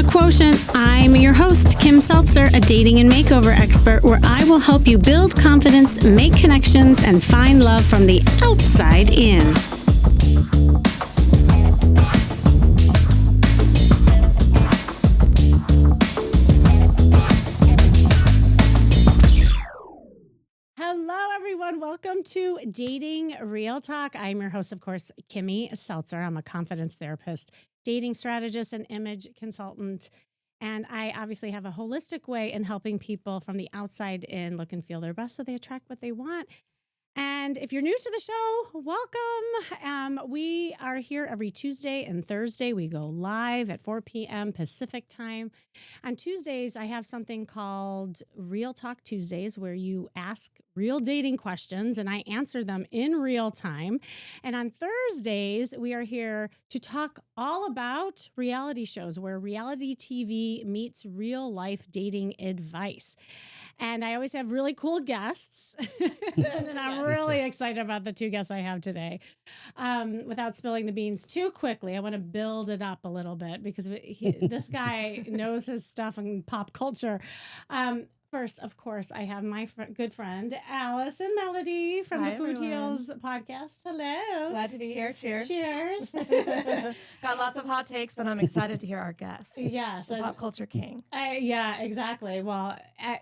Charisma Quotient. I'm your host, Kim Seltzer, a dating and makeover expert, where I will help you build confidence, make connections, and find love from the outside in. Hello, everyone. Welcome to Dating Real Talk. I'm your host, of course, Kimmy Seltzer. I'm a confidence therapist, dating strategist, and image consultant. And I obviously have a holistic way in helping people from the outside in look and feel their best so they attract what they want. And if you're new to the show, welcome. We are here every Tuesday and Thursday. We go live at 4 p.m. Pacific time. On Tuesdays, I have something called Real Talk Tuesdays, where you ask real dating questions and I answer them in real time. And on Thursdays, we are here to talk all about reality shows, where reality TV meets real life dating advice. And I always have really cool guests. And I'm really excited about the two guests I have today. Without spilling the beans too quickly, I want to build it up a little bit because this guy knows his stuff in pop culture. First, of course, I have my good friend, Allison Melody from the Food Heals podcast. Hello. Glad to be here. Cheers. Cheers. Got lots of hot takes, but I'm excited to hear our guests. Yes. The pop culture king. Yeah, exactly. Well,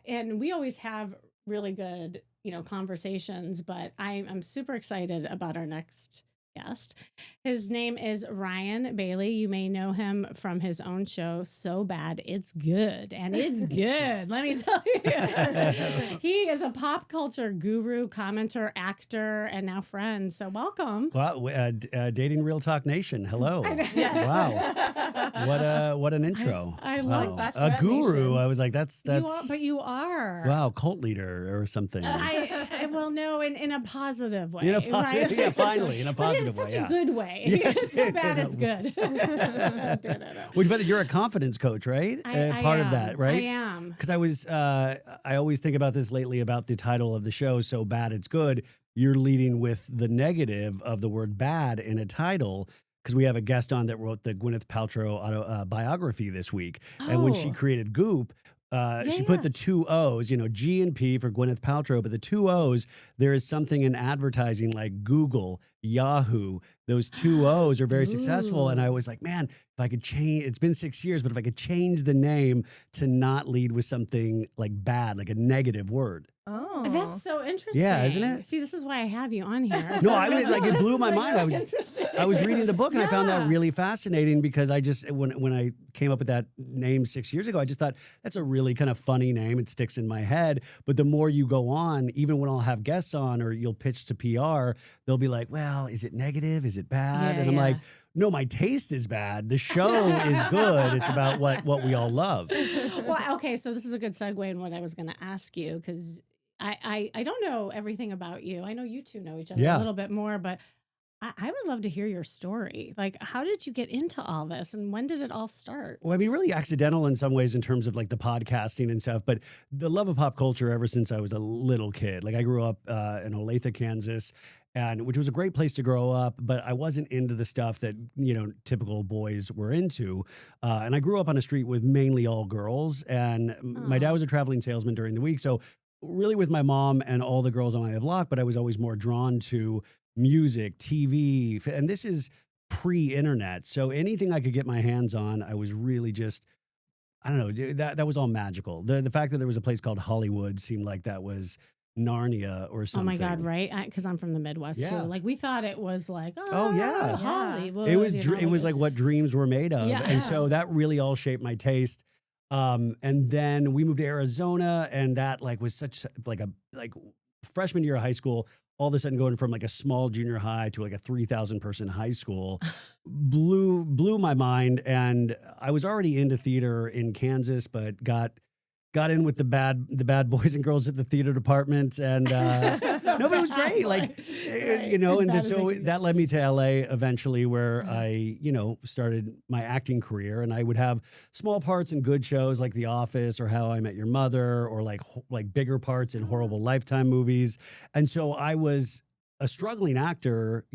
and we always have really good, conversations, but I'm super excited about our next guest. His name is Ryan Bailey. You may know him from his own show, So Bad It's Good. And it's good, let me tell you. He is a pop culture guru, commenter, actor, and now friend. So welcome. Wow, Dating Real Talk Nation. Hello. Wow. What an intro. I love wow. A guru. Nation. I was like, that's you are. Wow, cult leader or something. I will know in a positive way. In a positive, right? Yeah, finally, in a positive way. Such way. a good way. Yes. It's so bad, it's good. Well, but you're a confidence coach, right? Part of that, right? I am. Because I always think about this lately about the title of the show, So Bad It's Good. You're leading with the negative of the word bad in a title. Because we have a guest on that wrote the Gwyneth Paltrow biography this week. Oh. And when she created Goop, she put the two O's, G and P for Gwyneth Paltrow, but the two O's, there is something in advertising like Google, Yahoo. Those two O's are very successful. And I was like, man, if I could change, it's been 6 years, but if I could change the name to not lead with something like bad, like a negative word. Oh, that's so interesting. Yeah, isn't it? See, this is why I have you on here. No, I was like, it blew my mind. I was reading the book and I found that really fascinating because I just, when I came up with that name 6 years ago, I just thought that's a really kind of funny name. It sticks in my head. But the more you go on, even when I'll have guests on or you'll pitch to PR, they'll be like, well, is it negative? Is it bad? And I'm like, no, my taste is bad. The show is good. It's about what we all love. Well, okay, so this is a good segue in what I was going to ask you because I don't know everything about you. I know you two know each other a little bit more, but I would love to hear your story. Like, how did you get into all this and when did it all start? Well, I mean, really accidental in some ways in terms of like the podcasting and stuff, but the love of pop culture ever since I was a little kid. Like I grew up in Olathe, Kansas, which was a great place to grow up, but I wasn't into the stuff that, typical boys were into. And I grew up on a street with mainly all girls. And my dad was a traveling salesman during the week. So really with my mom and all the girls on my block, but I was always more drawn to music, TV. And this is pre-internet. So anything I could get my hands on, I was really just, I don't know, that was all magical. The fact that there was a place called Hollywood seemed like that was Narnia or something. Oh my God, right? Because I'm from the Midwest too. Like we thought it was like, Hollywood. It was like what dreams were made of. Yeah. And so that really all shaped my taste. And then we moved to Arizona and that was such like freshman year of high school, all of a sudden going from like a small junior high to like a 3,000 person high school blew my mind. And I was already into theater in Kansas, but got in with the bad boys and girls at the theater department. And no, but it was great. And so that led me to LA eventually where I, started my acting career, and I would have small parts in good shows like The Office or How I Met Your Mother, or like bigger parts in horrible Lifetime movies. And so I was a struggling actor,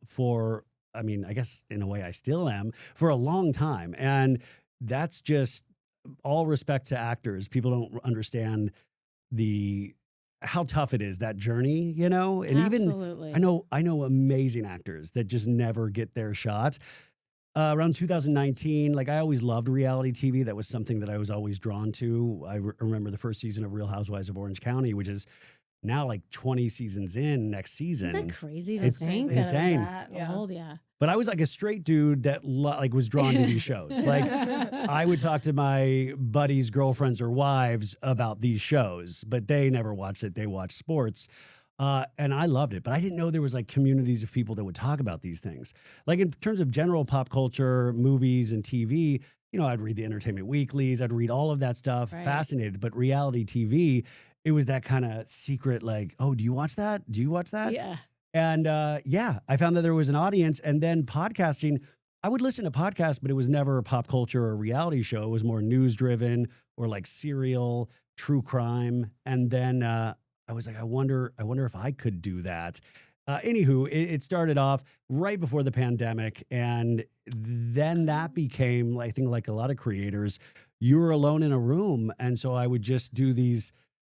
for, I guess in a way I still am, for a long time. And that's just all respect to actors. People don't understand how tough it is, that journey, you know? And Absolutely. even I know amazing actors that just never get their shot. Around 2019, like I always loved reality TV. That was something that I was always drawn to. I remember the first season of Real Housewives of Orange County, which is now like 20 seasons in next season. Isn't that crazy to It's think insane. that it was that old? Yeah. But I was like a straight dude that like was drawn to these shows. Like I would talk to my buddies' girlfriends or wives about these shows, but they never watched it. They watched sports. And I loved it, but I didn't know there was like communities of people that would talk about these things. Like in terms of general pop culture, movies and TV, you know, I'd read the Entertainment Weeklies, I'd read all of that stuff, Right. fascinated. But reality TV, it was that kind of secret, like, oh, do you watch that? Do you watch that? Yeah. And yeah, I found that there was an audience. And then podcasting, I would listen to podcasts, but it was never a pop culture or reality show. It was more news driven or like serial, true crime. And then I was like, I wonder if I could do that. Anywho, it started off right before the pandemic. And then that became, I think like a lot of creators, you were alone in a room. And so I would just do these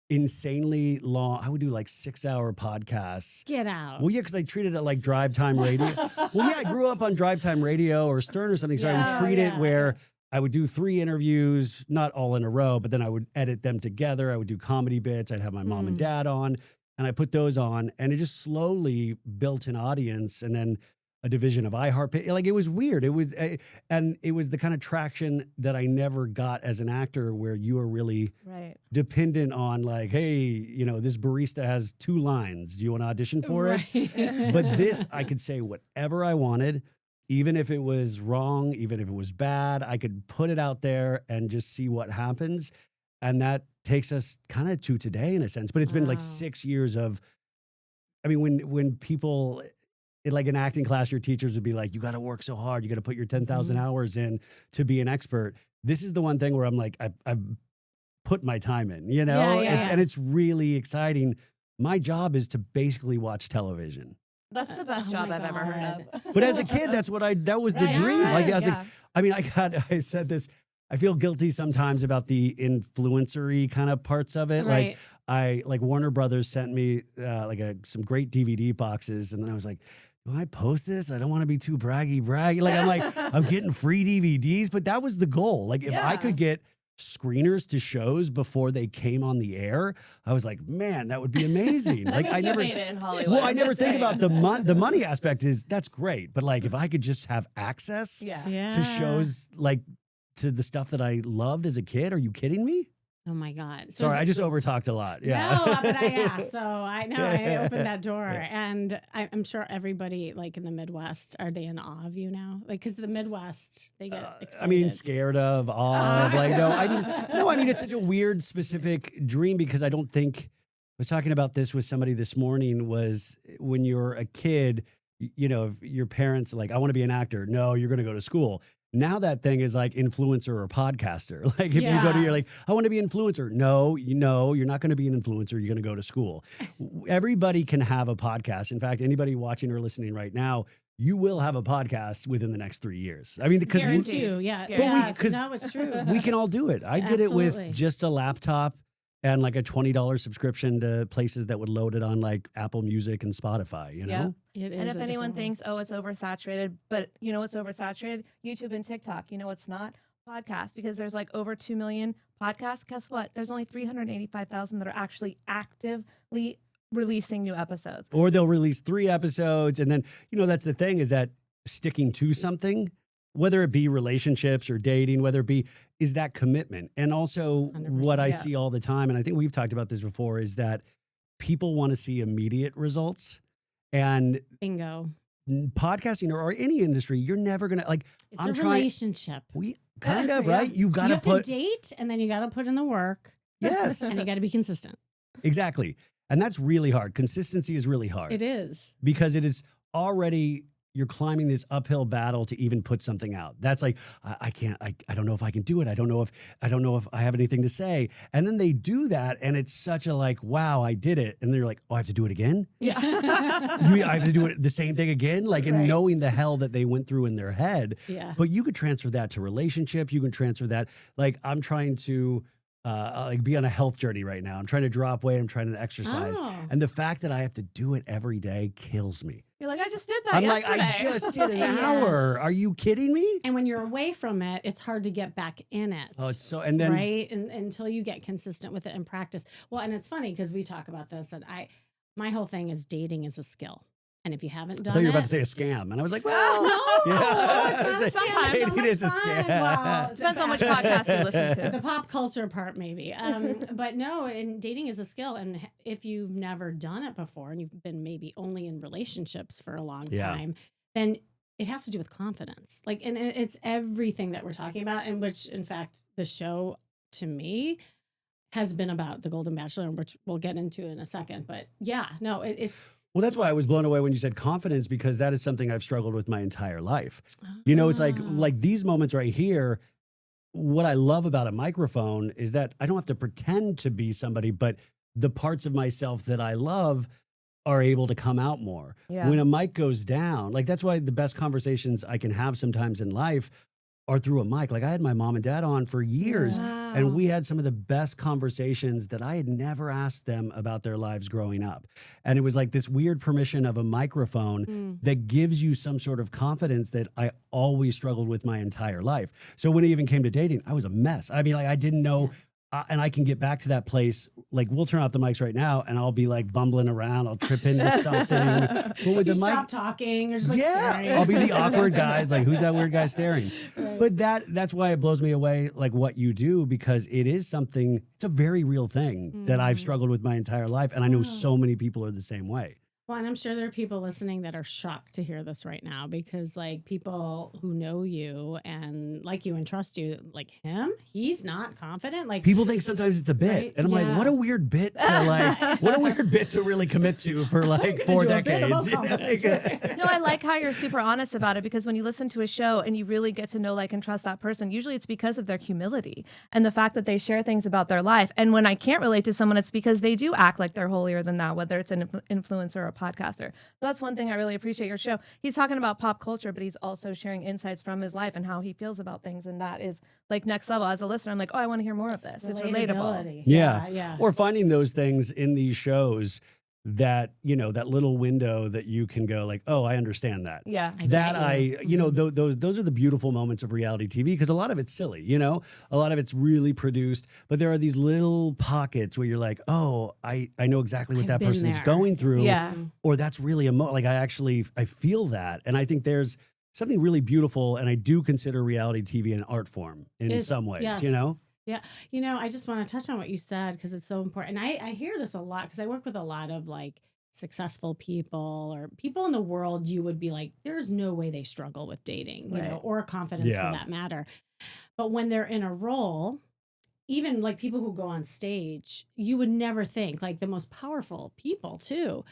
insanely long, I would do like 6-hour podcasts. Get out. Well, yeah, because I treated it like drive time radio. Well, yeah, I grew up on drive time radio or Stern or something. So I would treat it where I would do 3 interviews, not all in a row, but then I would edit them together. I would do comedy bits. I'd have my mom and dad on, and I put those on, and it just slowly built an audience. And then a division of iHeart. Like it was weird. It was, and it was the kind of traction that I never got as an actor, where you are really dependent on like, hey, you know, this barista has 2 lines. Do you want to audition for it? But this, I could say whatever I wanted, even if it was wrong, even if it was bad, I could put it out there and just see what happens. And that takes us kind of to today in a sense. But it's been like 6 years of, I mean, when people, like in acting class, your teachers would be like, you got to work so hard. You got to put your 10,000 hours in to be an expert. This is the one thing where I'm like, I've put my time in, you know, and it's really exciting. My job is to basically watch television. That's the best job I've ever heard of. But as a kid, that was the dream. Like, I said this, I feel guilty sometimes about the influencery kind of parts of it. Right. Like Warner Brothers sent me some great DVD boxes. And then I was like, do I post this? I don't want to be too braggy. Like, I'm getting free DVDs, but that was the goal. Like if I could get screeners to shows before they came on the air, I was like, man, that would be amazing. Like I never made it in Hollywood. Well, I never think about the money aspect that's great. But like if I could just have access to shows, like to the stuff that I loved as a kid, are you kidding me? Oh my God. So sorry, I just overtalked a lot. Yeah. No, but I asked. So I know I opened that door. And I'm sure everybody like in the Midwest, are they in awe of you now? Like, because the Midwest, they get excited. I mean, scared of, awe of, like, I mean, it's such a weird, specific dream because I don't think, I was talking about this with somebody this morning, was when you're a kid, you know, if your parents are like, I want to be an actor. No, you're going to go to school. Now that thing is like influencer or podcaster. Like if you go to, you're like, I want to be an influencer. No, you're not going to be an influencer. You're going to go to school. Everybody can have a podcast. In fact, anybody watching or listening right now, you will have a podcast within the next 3 years. I mean, because no, it's true. We can all do it. I did it with just a laptop and like a $20 subscription to places that would load it on like Apple Music and Spotify, you know? It is. And if anyone thinks, oh, it's oversaturated, but you know what's oversaturated? YouTube and TikTok. You know what's not? Podcasts, because there's like over 2 million podcasts. Guess what? There's only 385,000 that are actually actively releasing new episodes. Or they'll release 3 episodes. And then, you know, that's the thing, is that sticking to something, whether it be relationships or dating, whether it be, is that commitment. And also what I see all the time, and I think we've talked about this before, is that people want to see immediate results. And bingo. Podcasting or any industry, you're never going to, like, it's a relationship. Kind of, right? You got to date, and then you got to put in the work. Yes. And you got to be consistent. Exactly. And that's really hard. Consistency is really hard. It is. Because it is already, you're climbing this uphill battle to even put something out. That's like, I can't, I don't know if I can do it. I don't know if I have anything to say. And then they do that. And it's such a like, wow, I did it. And they're like, oh, I have to do it again? Yeah. You mean I have to do it the same thing again? Like, and Right. knowing the hell that they went through in their head. Yeah. But you could transfer that to relationship. You can transfer that. Like, I'm trying to like be on a health journey right now. I'm trying to drop weight. I'm trying to exercise. Oh. And the fact that I have to do it every day kills me. You're like, I just did that I'm yesterday. like, I just did an Yes. hour. Are you kidding me? And when you're away from it, it's hard to get back in it. Oh, it's so, and then, right? And until you get consistent with it and practice. Well, and it's funny because we talk about this, and my whole thing is dating is a skill. And if you haven't I done thought you were it, about to say a scam. And I was like, well, no, Yeah. it's not a scam. Sometimes. It's so It is a much fun. scam. Well, Depends how much podcast you listen to. the pop culture part maybe, but no, and dating is a skill, and if you've never done it before and you've been maybe only in relationships for a long Yeah. time, then it has to do with confidence, like, and it's everything that we're talking about, and which in fact the show to me has been about the Golden Bachelor, which we'll get into in a second. But yeah, no, it's well, that's why I was blown away when you said confidence, because that is something I've struggled with my entire life. You know, it's Ah. like these moments right here. What I love about a microphone is that I don't have to pretend to be somebody, but the parts of myself that I love are able to come out more. Yeah. When a mic goes down, like that's why the best conversations I can have sometimes in life are through a mic. Like I had my mom and dad on for years, Wow. and we had some of the best conversations that I had never asked them about their lives growing up. And it was like this weird permission of a microphone Mm. that gives you some sort of confidence that I always struggled with my entire life. So when it even came to dating, I was a mess. I mean, like I didn't know. And I can get back to that place. Like we'll turn off the mics right now, and I'll be like bumbling around. I'll trip into something. But with You the mic, stop talking. You're just like staring. I'll be the awkward guy. It's like, who's that weird guy staring? Right. But that's why it blows me away, like what you do, because it is something, it's a very real thing that I've Mm. struggled with my entire life. And I know Wow. so many people are the same way. Well, and I'm sure there are people listening that are shocked to hear this right now, because like people who know you and like you and trust you, like him, he's not confident. Like People think sometimes it's a bit. Right? And I'm Yeah. like, what a weird bit to really commit to for like gonna 4 do a bit about decades. You know, confidence. like, No, I like how you're super honest about it, because when you listen to a show and you really get to know, like, and trust that person, usually it's because of their humility and the fact that they share things about their life. And when I can't relate to someone, it's because they do act like they're holier than thou, whether it's an influencer or a podcaster. So that's one thing I really appreciate your show. He's talking about pop culture, but he's also sharing insights from his life and how he feels about things. And that is like next level. As a listener, I'm like, oh, I want to hear more of this. It's relatable. relatability. Yeah. Yeah. Or finding those things in these shows that, you know, that little window that you can go like, oh, I understand that. Yeah. I That get you. you know, those are the beautiful moments of reality TV, because a lot of it's silly, you know, a lot of it's really produced, but there are these little pockets where you're like, oh, I know exactly what I've that been person's there. going through. Yeah. Or that's really like I feel that. And I think there's something really beautiful. And I do consider reality TV an art form in It's- some ways, yes. you know? Yeah. You know, I just want to touch on what you said because it's so important. And I hear this a lot because I work with a lot of like successful people or people in the world you would be like, there's no way they struggle with dating, you know, Right. or confidence Yeah. for that matter. But when they're in a role, even like people who go on stage, you would never think, like the most powerful people too.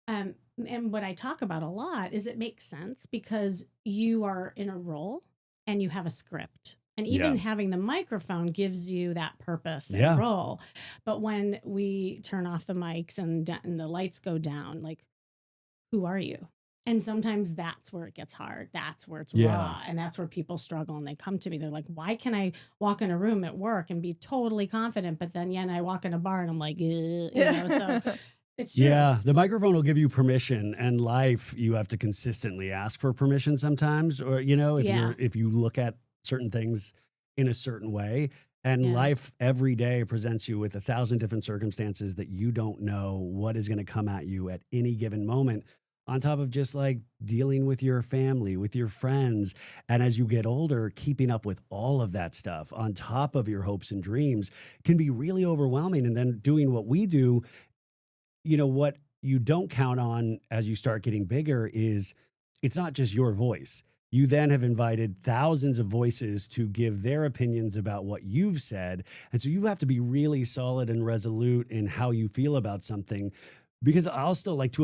And what I talk about a lot is it makes sense because you are in a role and you have a script. And even Yeah. having the microphone gives you that purpose and Yeah. role. But when we turn off the mics and the lights go down, like, who are you? And sometimes that's where it gets hard. That's where it's Yeah. raw. And that's where people struggle. And they come to me. They're like, why can I walk in a room at work and be totally confident? But then, and I walk in a bar and I'm like, you know, so it's true. Yeah, the microphone will give you permission, and life you have to consistently ask for permission sometimes, or you know, Yeah. if you look at certain things in a certain way, and Yeah. life every day presents you with 1,000 different circumstances that you don't know what is going to come at you at any given moment. On top of just like dealing with your family, with your friends. And as you get older, keeping up with all of that stuff on top of your hopes and dreams can be really overwhelming. And then doing what we do, you know, what you don't count on as you start getting bigger is it's not just your voice. You then have invited thousands of voices to give their opinions about what you've said. And so you have to be really solid and resolute in how you feel about something, because I'll still like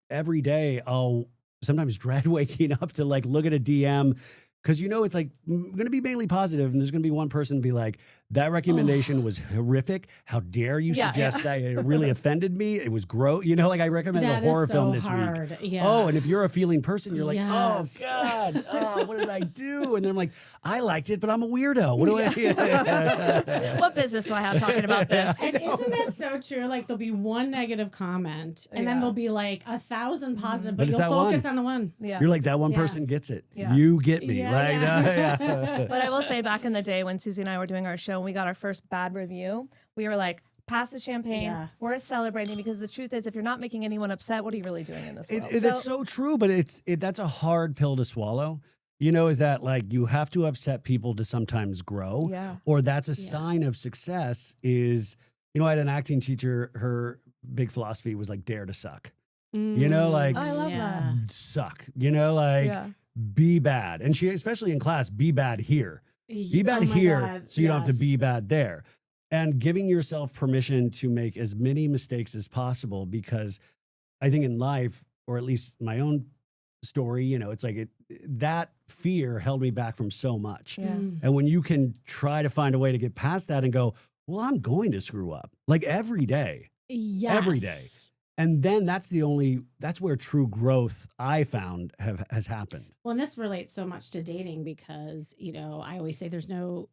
every day I'll sometimes dread waking up to like look at a DM. Because it's like going to be mainly positive, and there's going to be one person be like, "That recommendation was horrific. How dare you suggest that? It really offended me. It was gross." Like I recommended a horror film this week. Yeah. Oh, and if you're a feeling person, you're like, Yes. "Oh God, what did I do?" And then I'm like, "I liked it, but I'm a weirdo. What do I?" What business do I have talking about this? And isn't that so true? Like there'll be one negative comment, and then there'll be like 1,000 positive, but it's you'll that focus one. on the one. Yeah. You're like, that one Yeah. person gets it. Yeah. You get me. Yeah. Yeah. But I will say, back in the day when Susie and I were doing our show and we got our first bad review, we were like, pass the champagne. Yeah. We're celebrating, because the truth is, if you're not making anyone upset, what are you really doing in this world? That's so true, but that's a hard pill to swallow. Is that like you have to upset people to sometimes grow, Yeah. or that's a sign of success. Is I had an acting teacher. Her big philosophy was like dare to suck. Like I love that. suck. Yeah. Be bad, and she especially in class, be bad here. Be bad Oh my here, God, so you don't have to yes. be bad there. And giving yourself permission to make as many mistakes as possible, because I think in life, or at least my own story, it's like that fear held me back from so much. Yeah. And when you can try to find a way to get past that and go, well, I'm going to screw up like every day. Yes. Every day. And then that's where true growth I found has happened. Well, and this relates so much to dating because, I always say there's no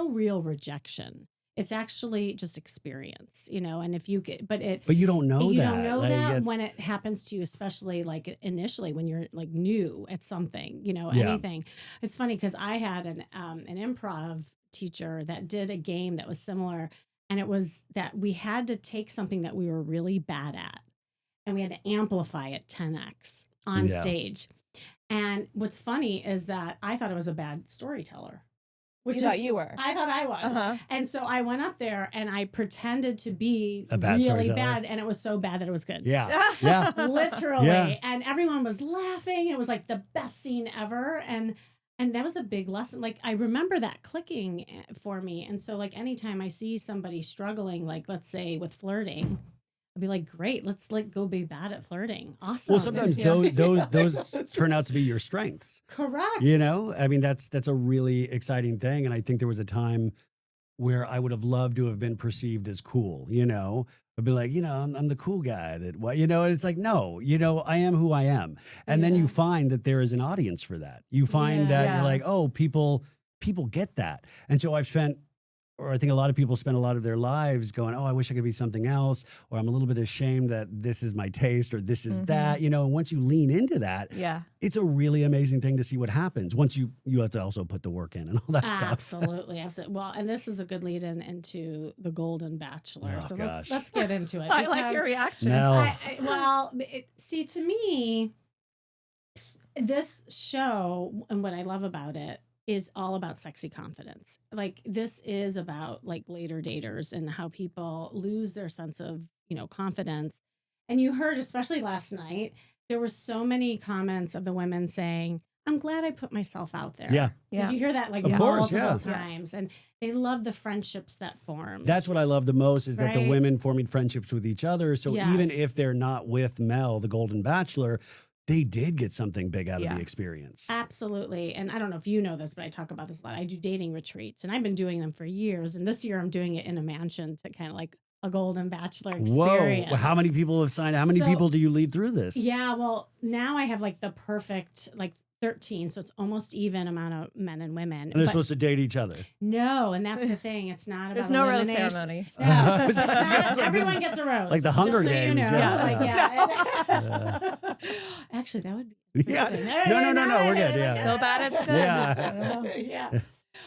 real rejection. It's actually just experience, and if you get, but you don't know you that. don't know Like, that when it happens to you, especially like initially when you're like new at something, anything. It's funny because I had an improv teacher that did a game that was similar. And it was that we had to take something that we were really bad at and we had to amplify it 10x on stage. And what's funny is that I thought I was a bad storyteller. You thought you were. I thought I was. Uh-huh. And so I went up there and I pretended to be A bad really storyteller. bad. And it was so bad that it was good. Yeah. Yeah. Literally. Yeah. And everyone was laughing. It was like the best scene ever. And that was a big lesson. Like, I remember that clicking for me. And so, like, anytime I see somebody struggling, like, let's say with flirting, I'd be like, great, let's like go be bad at flirting. Awesome. Well, sometimes those turn out to be your strengths. Correct. I mean, that's a really exciting thing. And I think there was a time where I would have loved to have been perceived as cool, I'd be like, I'm the cool guy and it's like, no, I am who I am. And then you find that there is an audience for that. You find that you're like, oh, people get that. And so I think a lot of people spend a lot of their lives going, oh, I wish I could be something else, or I'm a little bit ashamed that this is my taste or this is that, and once you lean into that, it's a really amazing thing to see what happens. Once you have to also put the work in and all that stuff. Absolutely. Well, and this is a good lead in into the Golden Bachelor. Oh, so gosh. let's get into it. I like your reaction. Mel. See, to me, this show and what I love about it is all about sexy confidence. Like, this is about like later daters and how people lose their sense of, confidence. And you heard, especially last night, there were so many comments of the women saying, I'm glad I put myself out there. Yeah. Did you hear that? Like, Of course, multiple times. And they love the friendships that formed. That's what I love the most is that the Right? women forming friendships with each other. So even Yes. if they're not with Mel, the Golden Bachelor, they did get something big out of Yeah. the experience. Absolutely. And I don't know if you know this, but I talk about this a lot. I do dating retreats and I've been doing them for years. And this year I'm doing it in a mansion to kind of like a Golden Bachelor experience. Whoa. How many people have signed? How many people do you lead through this? Yeah, well, now I have like the perfect, like 13. So it's almost even amount of men and women. And they're But supposed to date each other. no, and that's the thing. It's not about There's no rose elimination. ceremony. No, It's it's not- like everyone this- gets a rose. like the Hunger just so Games, You know. yeah. Like, yeah. Actually, that would be Yeah. interesting. No, we're good. Yeah. So bad it's good. Yeah. Yeah.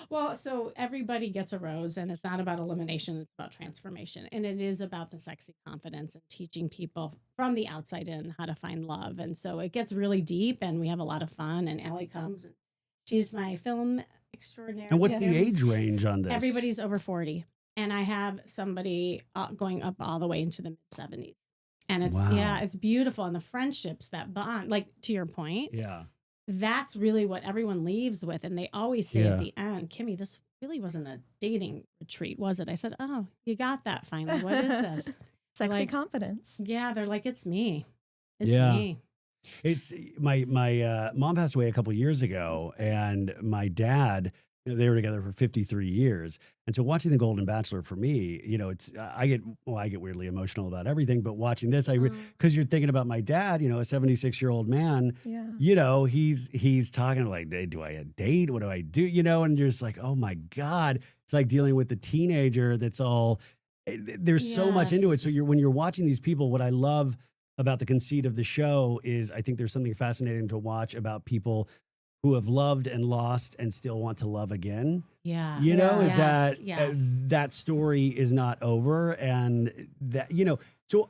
Well, so everybody gets a rose, and it's not about elimination, it's about transformation. And it is about the sexy confidence and teaching people from the outside in how to find love. And so it gets really deep, and we have a lot of fun. And Allie comes, and she's my film extraordinaire. And what's the age range on this? Everybody's over 40. And I have somebody going up all the way into the mid 70s. And it's, Wow. it's beautiful. And the friendships that bond, like to your point, Yeah. that's really what everyone leaves with. And they always say Yeah. at the end, Kimmy, this really wasn't a dating retreat, was it? I said, oh, you got that finally. What is this? Sexy Like- confidence. Yeah, they're like, it's me. It's Yeah. me. It's my mom passed away a couple years ago, and my dad, they were together for 53 years. And so watching The Golden Bachelor for me, it's I get weirdly emotional about everything, but watching this, because you're thinking about my dad, a 76-year-old man, Yeah. he's talking like, do I date? What do I do? And you're just like, oh my God, it's like dealing with the teenager that's all. There's so much into it. Yes. So when you're watching these people, what I love about the conceit of the show is I think there's something fascinating to watch about people who have loved and lost and still want to love again. Yeah. Is Yes, that yes. that story is not over, and that so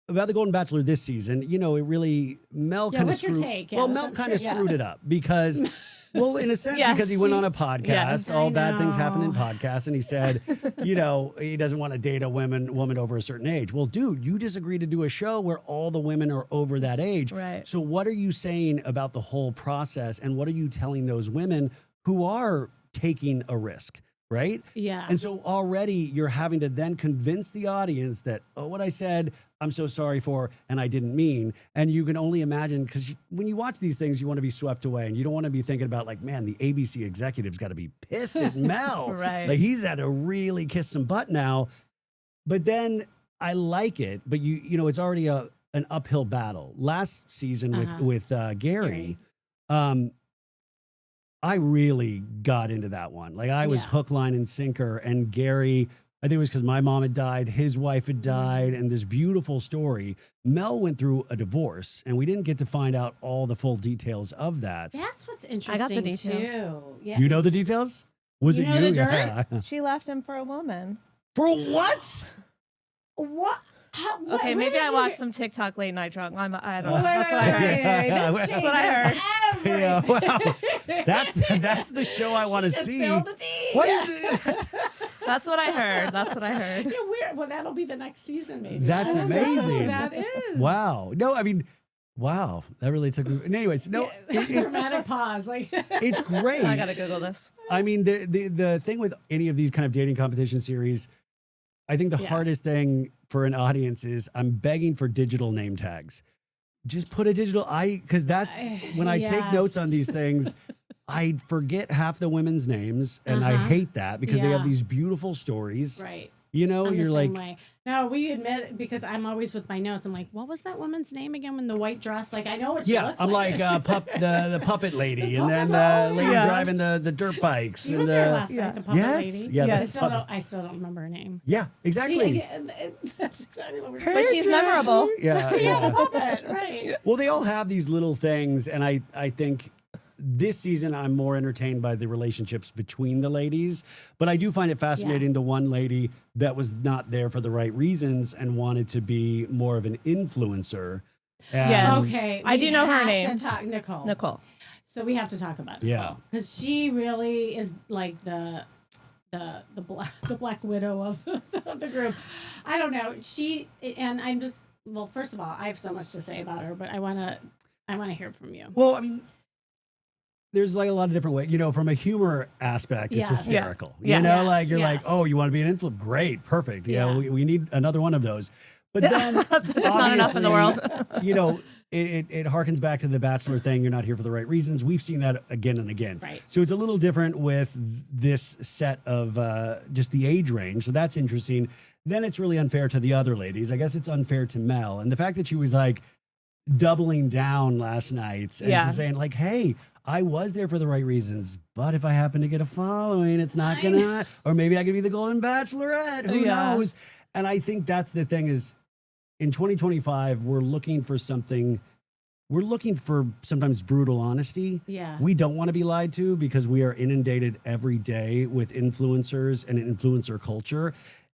about the Golden Bachelor this season, it really Mel Yeah, kind of what's your screwed. take? Well, Yes, Mel I'm kind of sure- yeah. screwed it up because. Well, in a sense, Yes. because he went on a podcast, Yes. all I bad things happen in know. podcasts, and he said, he doesn't want to date a woman over a certain age. Well, dude, you just agreed to do a show where all the women are over that age. Right. So what are you saying about the whole process, and what are you telling those women who are taking a risk, right? Yeah. And so already you're having to then convince the audience that, what I said, I'm so sorry for, and I didn't mean. And you can only imagine, because when you watch these things, you want to be swept away, and you don't want to be thinking about like, man, the ABC executive's got to be pissed at Mel. Right. Like he's had to really kiss some butt now. But then I like it, but it's already an uphill battle. Last season with Gary, I really got into that one. Like I was Yeah. hook, line, and sinker. And Gary, I think it was because my mom had died, his wife had died, and this beautiful story. Mel went through a divorce, and we didn't get to find out all the full details of that. That's what's I interesting got the details. too. Yeah. You know the details? Was You it know you? the dirt? Yeah. She left him for a woman. For what? What? Okay, where maybe did I you watched get- some TikTok late night drunk. I don't know. Wait, That's wait, what I wait, heard. wait, wait. Yeah, This that's what I heard. changes Yeah, everything. wow. That's the show I want to She just see. spilled the tea. What Yeah. is it? That's what I heard. That's what I heard. Yeah, weird. Well, that'll be the next season, maybe. That's I don't know. amazing. That is. Wow. No, I mean, wow. That really took me. Anyways, no, Dramatic pause. Like it's great. I gotta Google this. I mean, the thing with any of these kind of dating competition series, I think the Yeah. hardest thing for an audience is I'm begging for digital name tags. Just put a digital because that's when I take notes on Yes. these things, I forget half the women's names, and I Uh-huh. hate that because they have Yeah. these beautiful stories. right. You know, I'm you're the like, same way. No, we admit because I'm always with my notes. I'm like, what was that woman's name again? When the white dress, like I know what she yeah, looks I'm like. like the puppet lady, The and then puppet- the oh, lady yeah. driving the dirt bikes. She and was the, there last yeah. night. The puppet Yes, lady. yeah, Yes. the I still don't remember her name. yeah, exactly. See, that's exactly what we're. But she's memorable. Yeah, See, yeah, the yeah. puppet, right? Well, they all have these little things, and I think this season I'm more entertained by the relationships between the ladies, but I do find it fascinating the one lady that was not there for the right reasons and wanted to be more of an influencer. And Yes. Okay, I we do know her have name. To talk Nicole. Nicole. So we have to talk about Nicole. Yeah. Because she really is like the black widow of the group. I don't know. And I'm just first of all, I have so much to say about her, but I wanna hear from you. Well, I mean, there's like a lot of different ways. From a humor aspect, it's Yes. hysterical. Yeah. You know, Yes, like you're like, yes. oh, you want to be an influencer? Great, perfect. Yeah. We need another one of those. But then There's not enough in the world. It harkens back to the Bachelor thing. You're not here for the right reasons. We've seen that again and again. Right. So it's a little different with this set of just the age range. So that's interesting. Then it's really unfair to the other ladies. I guess it's unfair to Mel. And the fact that she was like doubling down last night and Yeah. just saying like, hey, I was there for the right reasons, but if I happen to get a following, it's not gonna, or maybe I could be the Golden Bachelorette. Who Yeah. knows? And I think that's the thing is in 2025, we're looking for something. We're looking for sometimes brutal honesty. Yeah. We don't want to be lied to because we are inundated every day with influencers and influencer culture.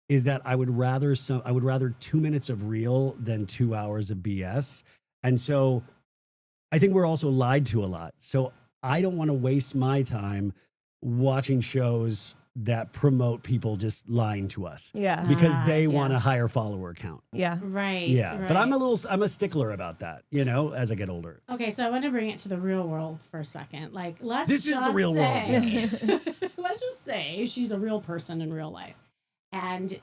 Is that I would rather 2 minutes of real than 2 hours of BS. And so I think we're also lied to a lot. So I don't want to waste my time watching shows that promote people just lying to us Yeah. because they yeah. want a higher follower count. Yeah. Right. Yeah. right. But I'm a stickler about that, as I get older. Okay, so I want to bring it to the real world for a second. Like, let's This is just the real world. say, let's just say she's a real person in real life, and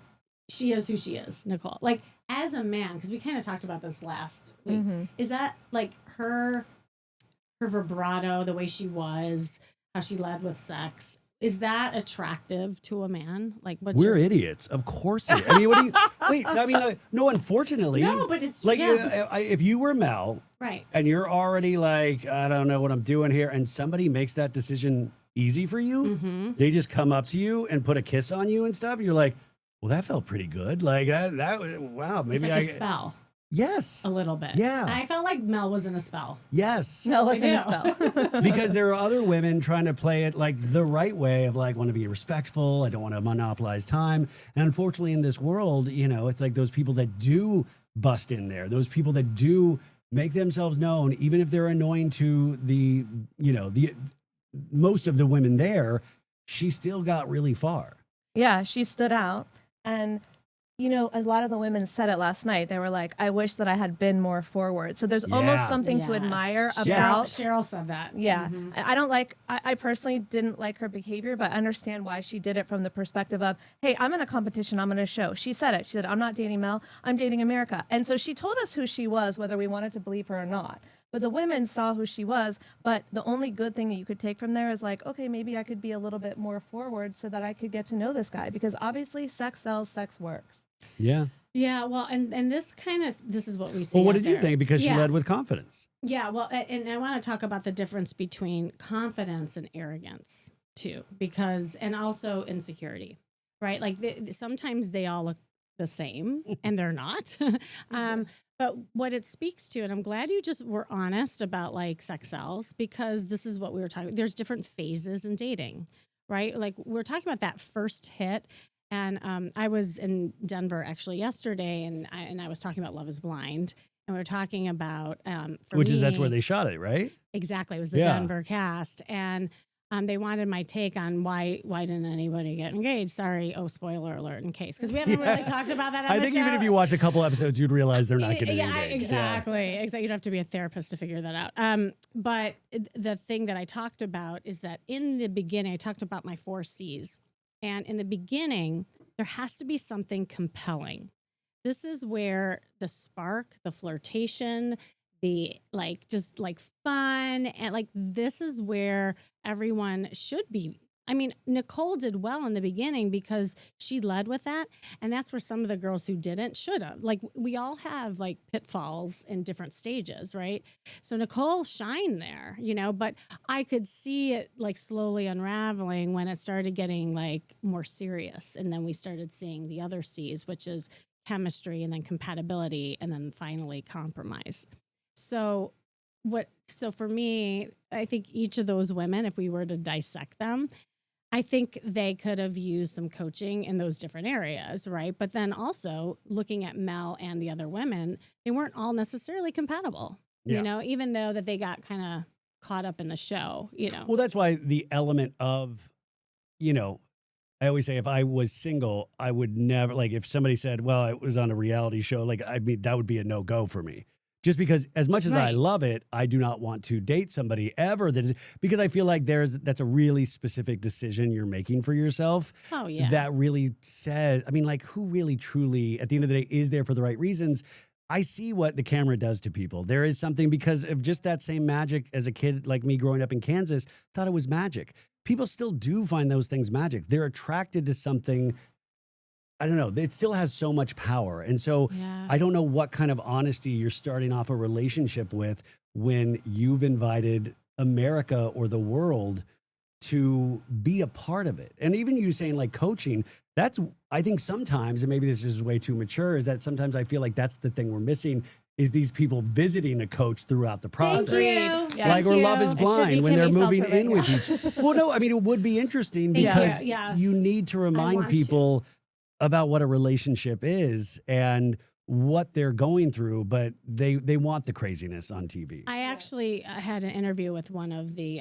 she is who she is, Nicole. Like as a man, because we kind of talked about this last week. Is that like her vibrato, the way she was, how she led with sex? Is that attractive to a man? Like, we're idiots, of course. I mean, what do you? Wait, I mean, no. Unfortunately, no. But it's like if you were Mel, right, and you're already like, I don't know what I'm doing here, and somebody makes that decision easy for you, they just come up to you and put a kiss on you and stuff. And you're like, well, that felt pretty good. Like that wow, maybe it's like a spell. Yes. A little bit. Yeah. I felt like Mel was in a spell. Yes. Mel was in a spell. Because there are other women trying to play it like the right way of like, want to be respectful. I don't want to monopolize time. And unfortunately in this world, you know, it's like those people that do bust in there, those people that do make themselves known, even if they're annoying to the, you know, the most of the women there, she still got really far. Yeah, she stood out. And you know, a lot of the women said it last night. They were like, I wish that I had been more forward. So there's almost something to admire about. Cheryl said that. Yeah. I don't like, I personally didn't like her behavior, but I understand why she did it from the perspective of, hey, I'm in a competition, I'm in a show. She said it. She said, I'm not dating Mel, I'm dating America. And so she told us who she was, whether we wanted to believe her or not. But the women saw who she was. But the only good thing that you could take from there is like, okay, maybe I could be a little bit more forward so that I could get to know this guy. Because obviously sex sells, sex works. Yeah. Yeah. Well, and this is what we see. Well, what did you think? Because she led with confidence. Yeah. Well, and I want to talk about the difference between confidence and arrogance too, because, and also insecurity, right? Like sometimes they all look the same and they're not. But what it speaks to, and I'm glad you just were honest about like sex sells, because this is what we were talking about. There's different phases in dating, right? Like we're talking about that first hit. And I was in Denver actually yesterday, and I was talking about Love is Blind, and we were talking about that's where they shot it, right? Exactly, it was the Denver cast, and they wanted my take on why didn't anybody get engaged? Sorry, spoiler alert, in case, because we haven't really talked about that. On I the think show. even if you watch a couple episodes, you'd realize they're not getting engaged. Exactly. You'd have to be a therapist to figure that out. But the thing that I talked about is that in the beginning, I talked about my 4 C's. And in the beginning, there has to be something compelling. This is where the spark, the flirtation, the just fun, and this is where everyone should be. I mean, Nicole did well in the beginning because she led with that. And that's where some of the girls who didn't should have. Like, we all have pitfalls in different stages, right? So Nicole shined there, but I could see it slowly unraveling when it started getting more serious. And then we started seeing the other C's, which is chemistry and then compatibility and then finally compromise. So for me, I think each of those women, if we were to dissect them, I think they could have used some coaching in those different areas, right? But then also looking at Mel and the other women, they weren't all necessarily compatible, even though that they got kind of caught up in the show, Well, that's why the element of, I always say if I was single, I would never, if somebody said, well, it was on a reality show, that would be a no-go for me. Just because as much as I love it, I do not want to date somebody ever because I feel like that's a really specific decision you're making for yourself. Oh, yeah. That really says, who really truly at the end of the day is there for the right reasons? I see what the camera does to people. There is something because of just that same magic as a kid like me growing up in Kansas, thought it was magic. People still do find those things magic. They're attracted to something. I don't know. It still has so much power. And so I don't know what kind of honesty you're starting off a relationship with when you've invited America or the world to be a part of it. And even you saying coaching, I think sometimes, and maybe this is way too mature, is that sometimes I feel like that's the thing we're missing is these people visiting a coach throughout the process. Thank you. Or Love is Blind when they're moving in with each. Well, no, it would be interesting because you need to remind people about what a relationship is and what they're going through, but they want the craziness on TV. I actually had an interview with one of the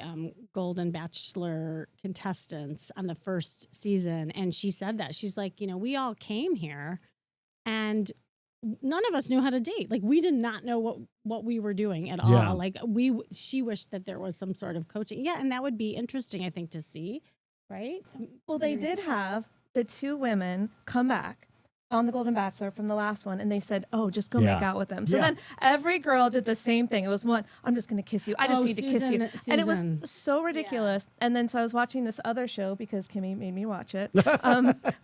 Golden Bachelor contestants on the first season, and she said that. She's like, we all came here and none of us knew how to date. We did not know what we were doing at all. She wished that there was some sort of coaching. Yeah, and that would be interesting, I think, to see, right? Well, they did have the 2 women come back on the Golden Bachelor from the last one, and they said, "Oh, just go Yeah. make out with them." So Yeah. then every girl did the same thing. It was one, "I'm just going to kiss you. I just Oh, need to kiss you," and it Susan. was so ridiculous. And then so I was watching this other show because Kimmy made me watch it,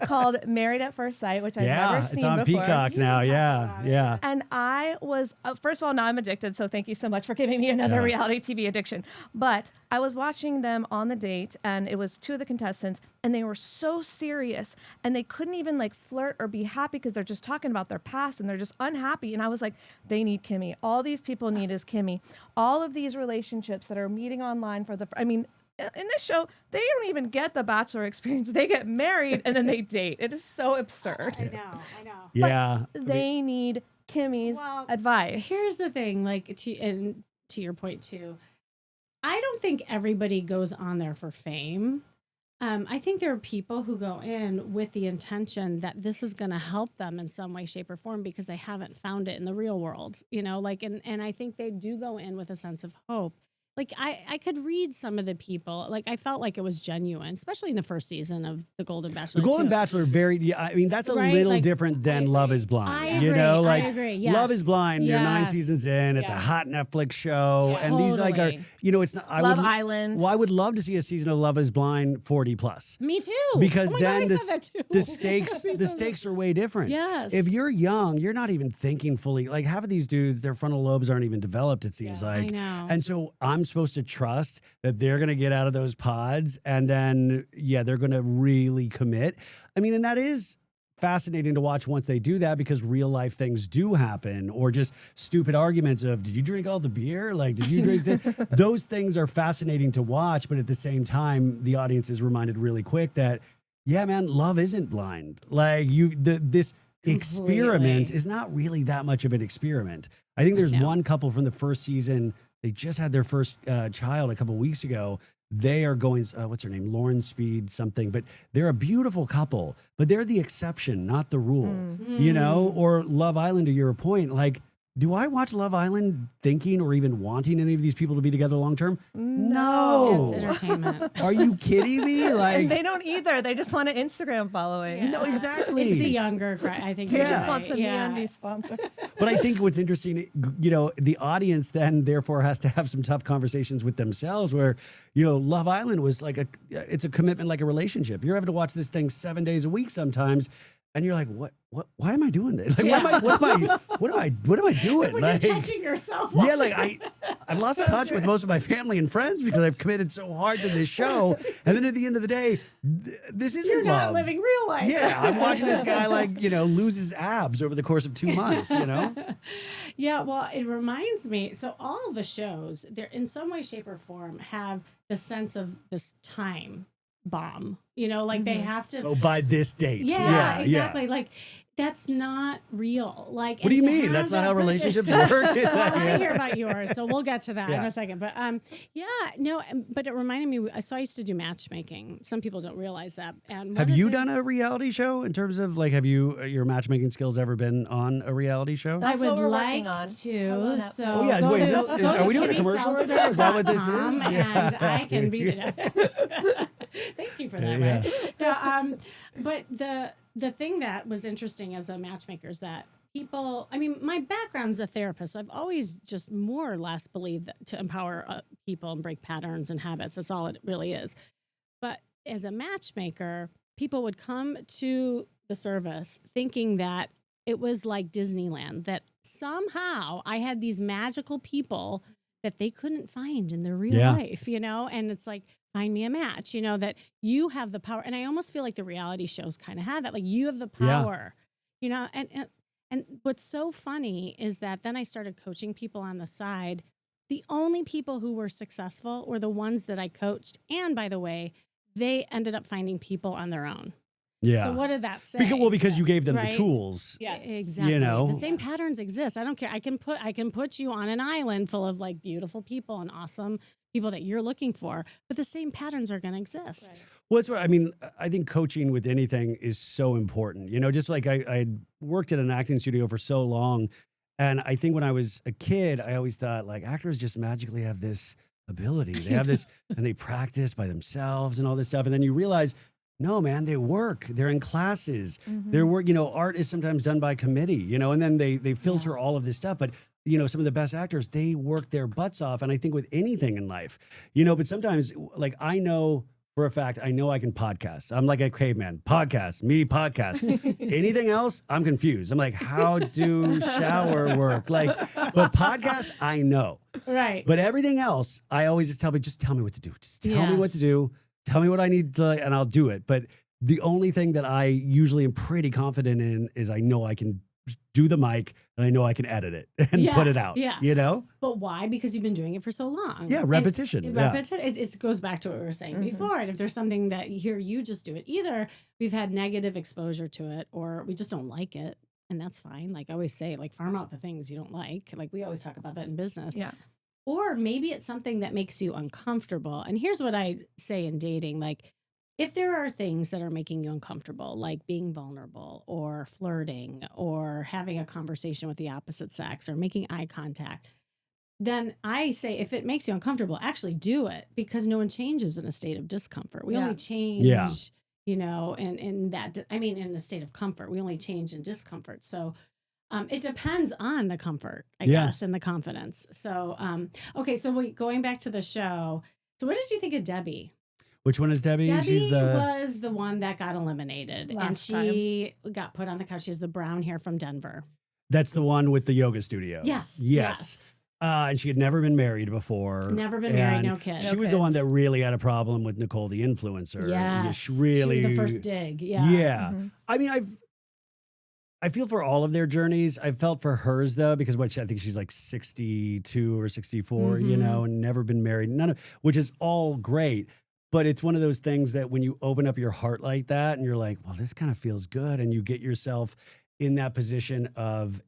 called Married at First Sight, which I've never seen it's on before. Peacock now. Yeah, yeah. And I was, first of all, now I'm addicted. So thank you so much for giving me another reality TV addiction. But I was watching them on the date, and it was two of the contestants, and they were so serious, and they couldn't even like flirt or be happy because they're just talking about their past and they're just unhappy. And I was like, they need Kimmy. All these people need is Kimmy. All of these relationships that are meeting online for I mean, in this show, they don't even get the Bachelor experience. They get married and then they date. It is so absurd. I know. Yeah. They need Kimmy's advice. Here's the thing, like to your point too, I don't think everybody goes on there for fame. I think there are people who go in with the intention that this is going to help them in some way, shape, or form because they haven't found it in the real world, like, and I think they do go in with a sense of hope. Like I could read some of the people, like I felt like it was genuine, especially in the first season of the Golden Bachelor. The Golden too. Bachelor, I mean, that's a Right? little Like, different than Love is Blind. I You agree. know, I like agree. Yes. Love is Blind, you're 9 Yes. seasons in, it's a Yeah. hot Netflix show. And these like are, Totally. it's not, Love Island. Well, I would love to see a season of Love is Blind 40 plus. Me too. Because Oh my God, then I said that too. the stakes are way different. Yes. If you're young, you're not even thinking fully. Like half of these dudes, their frontal lobes aren't even developed, it seems like. I know. And so I'm supposed to trust that they're going to get out of those pods and then, they're going to really commit. I mean, and that is fascinating to watch once they do that because real life things do happen or just stupid arguments of, did you drink all the beer? Like, did you drink this? Those things are fascinating to watch. But at the same time, the audience is reminded really quick that, yeah, man, love isn't blind. Like this experiment is not really that much of an experiment. I think there's one couple from the first season. They just had their first child a couple weeks ago. They are going, what's her name? Lauren Speed something, but they're a beautiful couple, but they're the exception, not the rule, or Love Island, to your point. Like, do I watch Love Island thinking or even wanting any of these people to be together long term? No. It's entertainment. Are you kidding me? Like, And they don't either. They just want an Instagram following. no, exactly. It's the younger crowd, I think. They you're just right. want some Yeah. MeUndies sponsor. But I think what's interesting, the audience then therefore has to have some tough conversations with themselves where, Love Island was like it's a commitment like a relationship. You're having to watch this thing 7 days a week sometimes. And you're like, why am I doing this? Like, what am I doing? When Like, you're catching yourself. yeah, like I've lost touch with most of my family and friends because I've committed so hard to this show. And then at the end of the day, this isn't You're love. not living real life. Yeah, I'm watching this guy lose his abs over the course of 2 months, Yeah, well, it reminds me. So all of the shows, they're in some way, shape, or form have the sense of this time bomb. Like they have to. Oh, by this date. Yeah, exactly. Like that's not real. Like, What do you mean? That's not how relationships work? Well, I want to hear about yours, so we'll get to that in a second. But but it reminded me. So I used to do matchmaking. Some people don't realize that. And Have you done a reality show in terms of like, have your matchmaking skills ever been on a reality show? I That's would what we're like working on. to. So Oh, yeah, go wait, to, is this- go are to we doing a commercial right now? Is that what this is? KimmySeltzer.com, Yeah. And I can be the. Thank you for that. Yeah. Right? Yeah. But the thing that was interesting as a matchmaker is that people. I mean, my background's a therapist. I've always just more or less believed that to empower people and break patterns and habits. That's all it really is. But as a matchmaker, people would come to the service thinking that it was like Disneyland, that somehow I had these magical people that they couldn't find in their real life, and it's like, find me a match, that you have the power. And I almost feel like the reality shows kind of have that, like you have the power, and what's so funny is that then I started coaching people on the side. The only people who were successful were the ones that I coached. And by the way, they ended up finding people on their own. Yeah. So what did that say? Because you gave them the Right? tools. Yes. Exactly. You know? The same patterns exist. I don't care. I can put you on an island full of like beautiful people and awesome people that you're looking for, but the same patterns are going to exist. Right. Well, that's what I mean. I think coaching with anything is so important. Just like I worked at an acting studio for so long. And I think when I was a kid, I always thought like actors just magically have this ability. They have this and they practice by themselves and all this stuff. And then you realize No, man, they work. They're in classes. They're work. Art is sometimes done by committee. And then they filter all of this stuff. But some of the best actors, they work their butts off. And I think with anything in life, but sometimes, like, I know for a fact, I know I can podcast. I'm like a caveman. Podcast, Anything else, I'm confused. I'm like, how do shower work? Like, but podcast, I know. Right. But everything else, I always just tell me what to do. Just tell me what to do. Tell me what I need to, and I'll do it. But the only thing that I usually am pretty confident in is I know I can do the mic and I know I can edit it and put it out. Yeah. But why? Because you've been doing it for so long. Yeah, repetition. It goes back to what we were saying before. And if there's something that you just do it, either we've had negative exposure to it or we just don't like it. And that's fine. Like I always say, like farm out the things you don't like. Like we always talk about that in business. Yeah. Or maybe it's something that makes you uncomfortable. And here's what I say in dating, like, if there are things that are making you uncomfortable, like being vulnerable or flirting or having a conversation with the opposite sex or making eye contact, then I say if it makes you uncomfortable, actually do it because no one changes in a state of discomfort. We only change, in a state of comfort. We only change in discomfort. So it depends on the comfort, I guess, and the confidence. So, going back to the show. So what did you think of Debbie? Which one is Debbie? Debbie was the one that got eliminated. And she got put on the couch. She has the brown hair from Denver. That's the one with the yoga studio. Yes. And she had never been married before. Never been married, no kids. She was the one that really had a problem with Nicole, the influencer. Yes. She really. She was the first dig. Yeah. Yeah. I mean, I feel for all of their journeys. I felt for hers though, because I think she's like 62 or 64, and never been married. Which is all great. But it's one of those things that when you open up your heart like that and you're like, well, this kind of feels good. And you get yourself in that position of,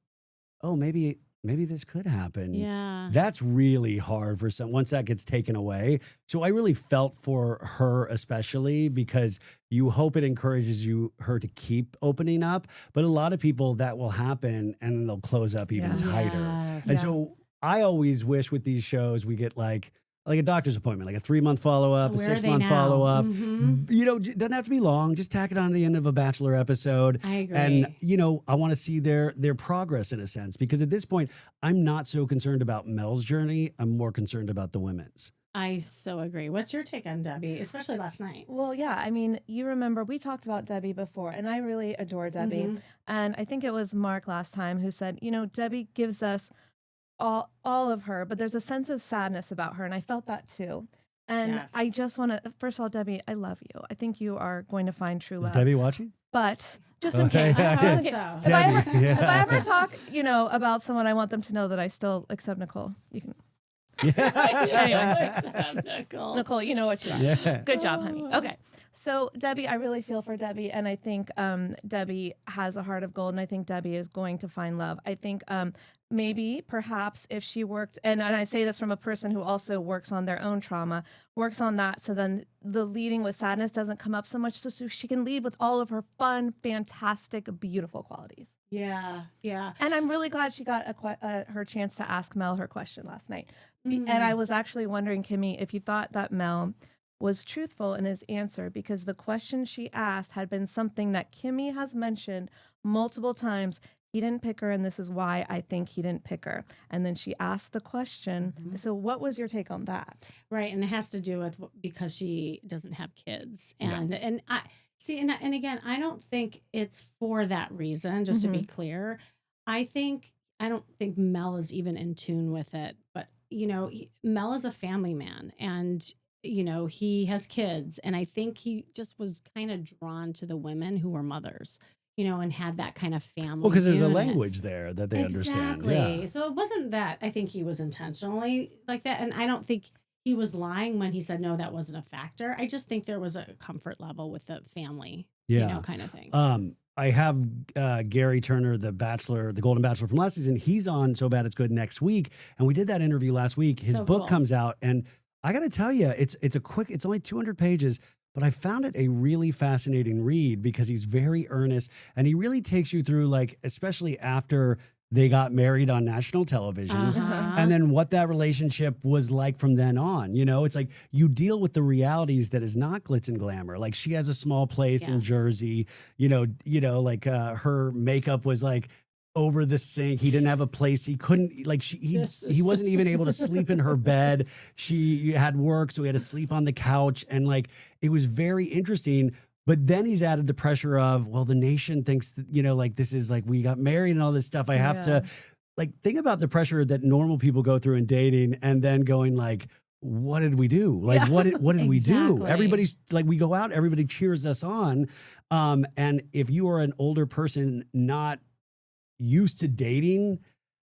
oh, maybe this could happen. Yeah. That's really hard for once that gets taken away. So I really felt for her, especially because you hope it encourages her to keep opening up. But a lot of people that will happen and then they'll close up even tighter. Yes. And so I always wish with these shows we get like a doctor's appointment, like a 3-month follow-up, a 6-month follow-up. Doesn't have to be long. Just tack it on to the end of a Bachelor episode. I agree. And, I want to see their progress in a sense, because at this point, I'm not so concerned about Mel's journey. I'm more concerned about the women's. I so agree. What's your take on Debbie, especially last night? Well, yeah. I mean, you remember we talked about Debbie before, and I really adore Debbie. And I think it was Mark last time who said, Debbie gives us all of her, but there's a sense of sadness about her, and I felt that too. And I just want to, first of all, Debbie, I love you. I think you are going to find true love. Is Debbie watching? But just in case, if I ever talk, about someone, I want them to know that I still accept Nicole. You can. Anyways, Nicole, you know what you are. Yeah. Good job, honey. Okay. So Debbie, I really feel for Debbie, and I think Debbie has a heart of gold, and I think Debbie is going to find love. I think perhaps if she worked, and I say this from a person who also works on their own trauma, works on that, so then the leading with sadness doesn't come up so much, so she can lead with all of her fun, fantastic, beautiful qualities. Yeah. And I'm really glad she got her chance to ask Mel her question last night. And I was actually wondering, Kimmy, if you thought that Mel was truthful in his answer, because the question she asked had been something that Kimmy has mentioned multiple times. He didn't pick her, and this is why I think he didn't pick her. And then she asked the question. So what was your take on that? Right, and it has to do with because she doesn't have kids. And I see, and again, I don't think it's for that reason, just to be clear. I don't think Mel is even in tune with it. But, Mel is a family man, and he has kids, and I think he just was kind of drawn to the women who were mothers, and had that kind of family. Well, because there's a language there that they understand. Exactly. So it wasn't that I think he was intentionally like that, and I don't think he was lying when he said no, that wasn't a factor. I just think there was a comfort level with the family, kind of thing. I have Gary Turner, the Golden Bachelor from last season. He's on So Bad It's Good next week, and we did that interview last week. His book comes out, and I got to tell you, it's only 200 pages, but I found it a really fascinating read because he's very earnest, and he really takes you through, like, especially after they got married on national television. Uh-huh. And then what that relationship was like from then on. You know, it's like you deal with the realities that is not glitz and glamour. Like she has a small place in Yes. Jersey, like her makeup was like over the sink. He didn't have a place. He couldn't he wasn't even able to sleep in her bed. She had work, so he had to sleep on the couch. And like it was very interesting. But then he's added the pressure of, well, the nation thinks that, like this is like we got married and all this stuff. I have to think about the pressure that normal people go through in dating and then going like, what did we do? Like, what did we do? Exactly. Everybody's like, we go out, everybody cheers us on. And if you are an older person not used to dating,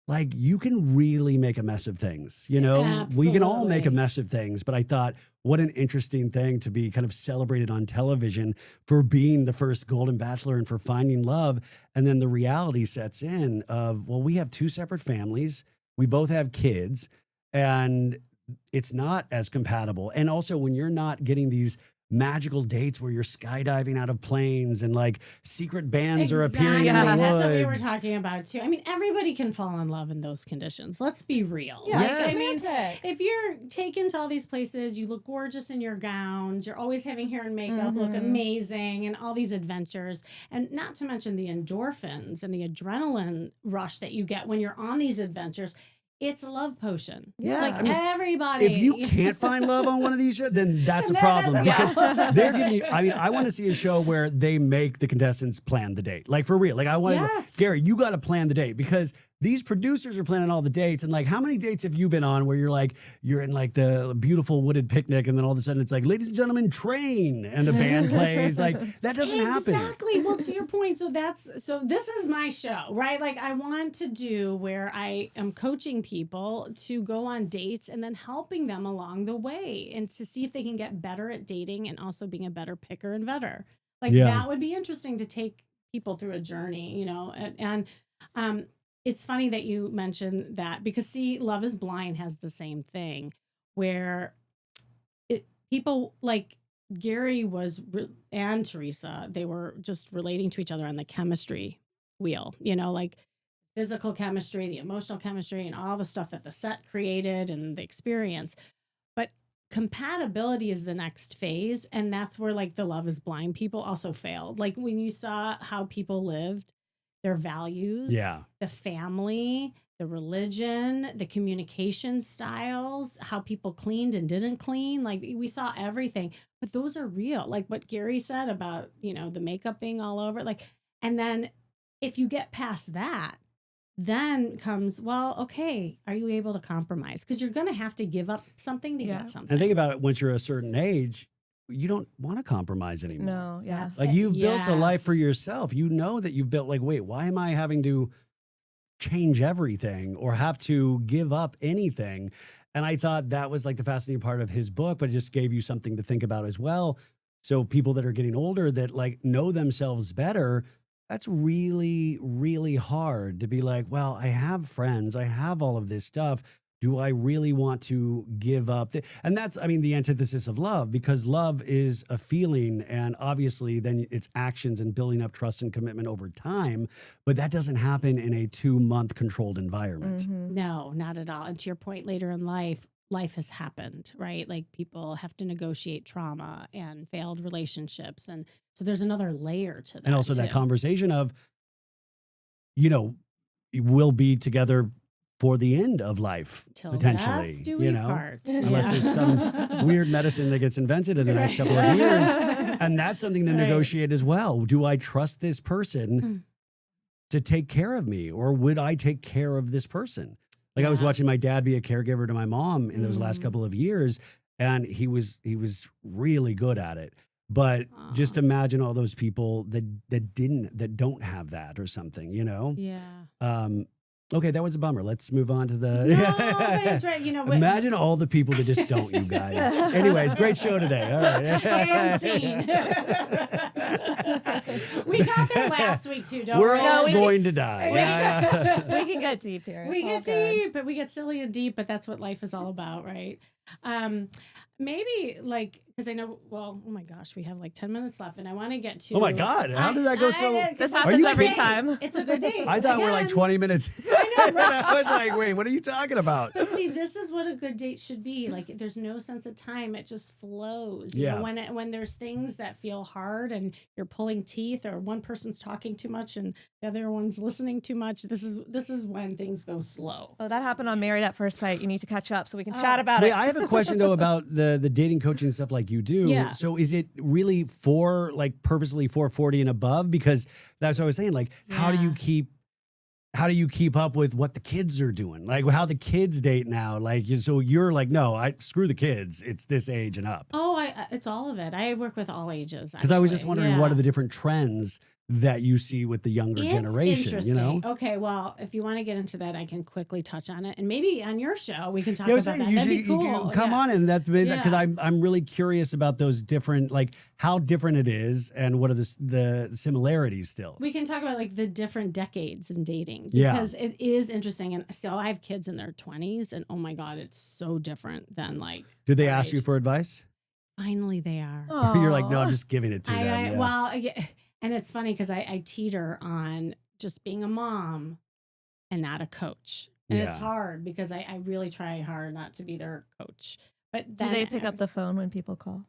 like you can really make a mess of things, We can all make a Absolutely. mess of things. But I thought, what an interesting thing to be kind of celebrated on television for being the first Golden Bachelor and for finding love. And then the reality sets in of, well, we have 2 separate families. We both have kids and it's not as compatible. And also when you're not getting these magical dates where you're skydiving out of planes and like secret bands are appearing in the Exactly. woods. That's what we were talking about too. I mean, everybody can fall in love in those conditions. Let's be real. Yeah, Yes. I mean, romantic. if you're taken to all these places, you look gorgeous in your gowns, you're always having hair and makeup, look amazing, and all these adventures. And not to mention the endorphins and the adrenaline rush that you get when you're on these adventures. It's a love potion. Yeah, Like I mean, everybody. If you can't find love on one of these shows, then that's a Then problem that's a because problem. they're giving you. I mean, I want to see a show where they make the contestants plan the date, like for real. Like I want to, Yes. Gary, you got to plan the date because these producers are planning all the dates. And like, how many dates have you been on where you're in like the beautiful wooded picnic, and then all of a sudden it's like, ladies and gentlemen, train, and the band plays. Like that doesn't happen. Exactly. Well, to your point, so this is my show, right? Like I want to do where I am coaching people to go on dates and then helping them along the way and to see if they can get better at dating and also being a better picker and vetter. Like Yeah. that would be interesting to take people through a journey, and it's funny that you mentioned that because see, Love is Blind has the same thing where people like Gary and Teresa, they were just relating to each other on the chemistry wheel, like physical chemistry, the emotional chemistry, and all the stuff that the set created and the experience. But compatibility is the next phase. And that's where like the Love is Blind people also failed. Like when you saw how people lived, their values, Yeah. the family, the religion, the communication styles, how people cleaned and didn't clean. Like we saw everything, but those are real. Like what Gary said about, the makeup being all over. Like, and then if you get past that, then comes, well, okay, are you able to compromise? Because you're going to have to give up something to get something. And think about it, once you're a certain age, you don't want to compromise anymore. No, yeah. That's Like it. you've built a life for Yes. yourself. You know that you've built like, wait, why am I having to change everything or have to give up anything? And I thought that was like the fascinating part of his book, but it just gave you something to think about as well. So people that are getting older that like know themselves better, that's really, really hard to be like, well, I have friends, I have all of this stuff. Do I really want to give up? And that's, I mean, the antithesis of love, because love is a feeling and obviously then it's actions and building up trust and commitment over time. But that doesn't happen in a 2-month controlled environment. No, not at all. And to your point, later in life has happened, right? Like people have to negotiate trauma and failed relationships. And so there's another layer to that. And also that too. conversation of, we'll be together for the end of life, Till potentially, death do we part. unless Yeah. there's some weird medicine that gets invented in the next couple of years. And that's something to Right. negotiate as well. Do I trust this person to take care of me, or would I take care of this person? Like I was Yeah. watching my dad be a caregiver to my mom in those last couple of years, and he was really good at it. But just imagine all those people that don't have that or something, Yeah. Okay, that was a bummer. Let's move on to the. No, but it's right. Imagine all the people that just don't, you guys. Anyways, great show today. All right. And scene. We got there last week too, don't We're we? all going to die. Yeah. We can get deep here. We It's all get good. deep, but we get silly and deep, but that's what life is all about, right? Maybe like, because I know, well, oh my gosh, we have like 10 minutes left and I want to get to. Oh my God, how did that go so- This Are happens you every kidding? time. It's a good day. I thought we're like Again, 20 minutes. I And I was like, wait, what are you talking about? But see, this is what a good date should be. Like, there's no sense of time; it just flows. You know, when there's things that feel hard and you're pulling teeth, or one person's talking too much and the other one's listening too much. This is when things go slow. Oh, that happened on Married at First Sight. You need to catch up so we can chat about Wait, it. I have a question though about the dating coaching stuff like you do. Yeah. So is it really for like purposely 440 and above? Because that's what I was saying. Like, how do you keep up with what the kids are doing? Like how the kids date now? Like, so you're like, no, screw the kids. It's this age and up. Oh, it's all of it. I work with all ages. Because I was just wondering what are the different trends that you see with the younger generation, interesting. you know? Okay, well, if you want to get into that, I can quickly touch on it, and maybe on your show we can talk Yeah, about that. That'd be cool. Come on, and that's because I'm really curious about those different, like how different it is, and what are the similarities still. We can talk about like the different decades in dating Yeah. because it is interesting. And so I have kids in their 20s, and oh my god, it's so different than like. Did they our ask you age. for advice? Finally, they are. Or you're like, no, I'm just giving it to them. Yeah. Well, and it's funny because I teeter on just being a mom and not a coach. And it's hard because I really try hard not to be their coach. But Do they pick up the phone when people call?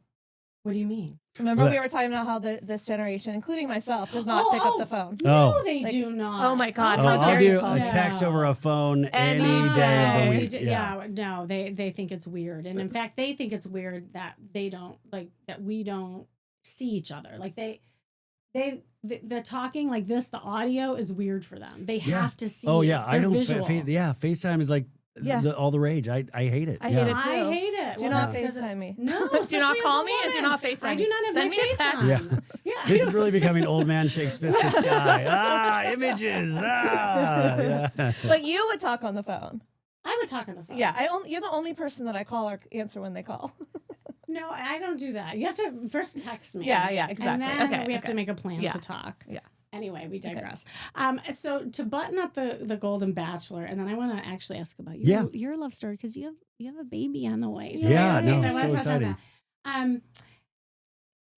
What do you mean? Remember we were talking about how this generation, including myself, does not pick up the phone. No, they do not. Oh my God. Oh, How I'll dare you do call a me? text over a phone any Any day of the day. week. Yeah. No, they think it's weird. And in fact, they think it's weird that that we don't see each other. Like the talking like this, the audio is weird for them. They have to see. Oh yeah, I They're don't. visual. FaceTime is like all the rage. I hate it. I hate it too. I hate it. Do not FaceTime me. No, do not call me and do not FaceTime me. I do not have Send my me a text. FaceTime. Yeah. This is really becoming old man shakes fist at sky. Images. Yeah. But you would talk on the phone. I would talk on the phone. Yeah, you're the only person that I call or answer when they call. No, I don't do that. You have to first text me. Yeah, exactly. And then we have to make a plan to talk. Yeah. Anyway, we digress. So to button up the Golden Bachelor, and then I want to actually ask about your love story because you have a baby on the way. So I want so to touch exciting. on that.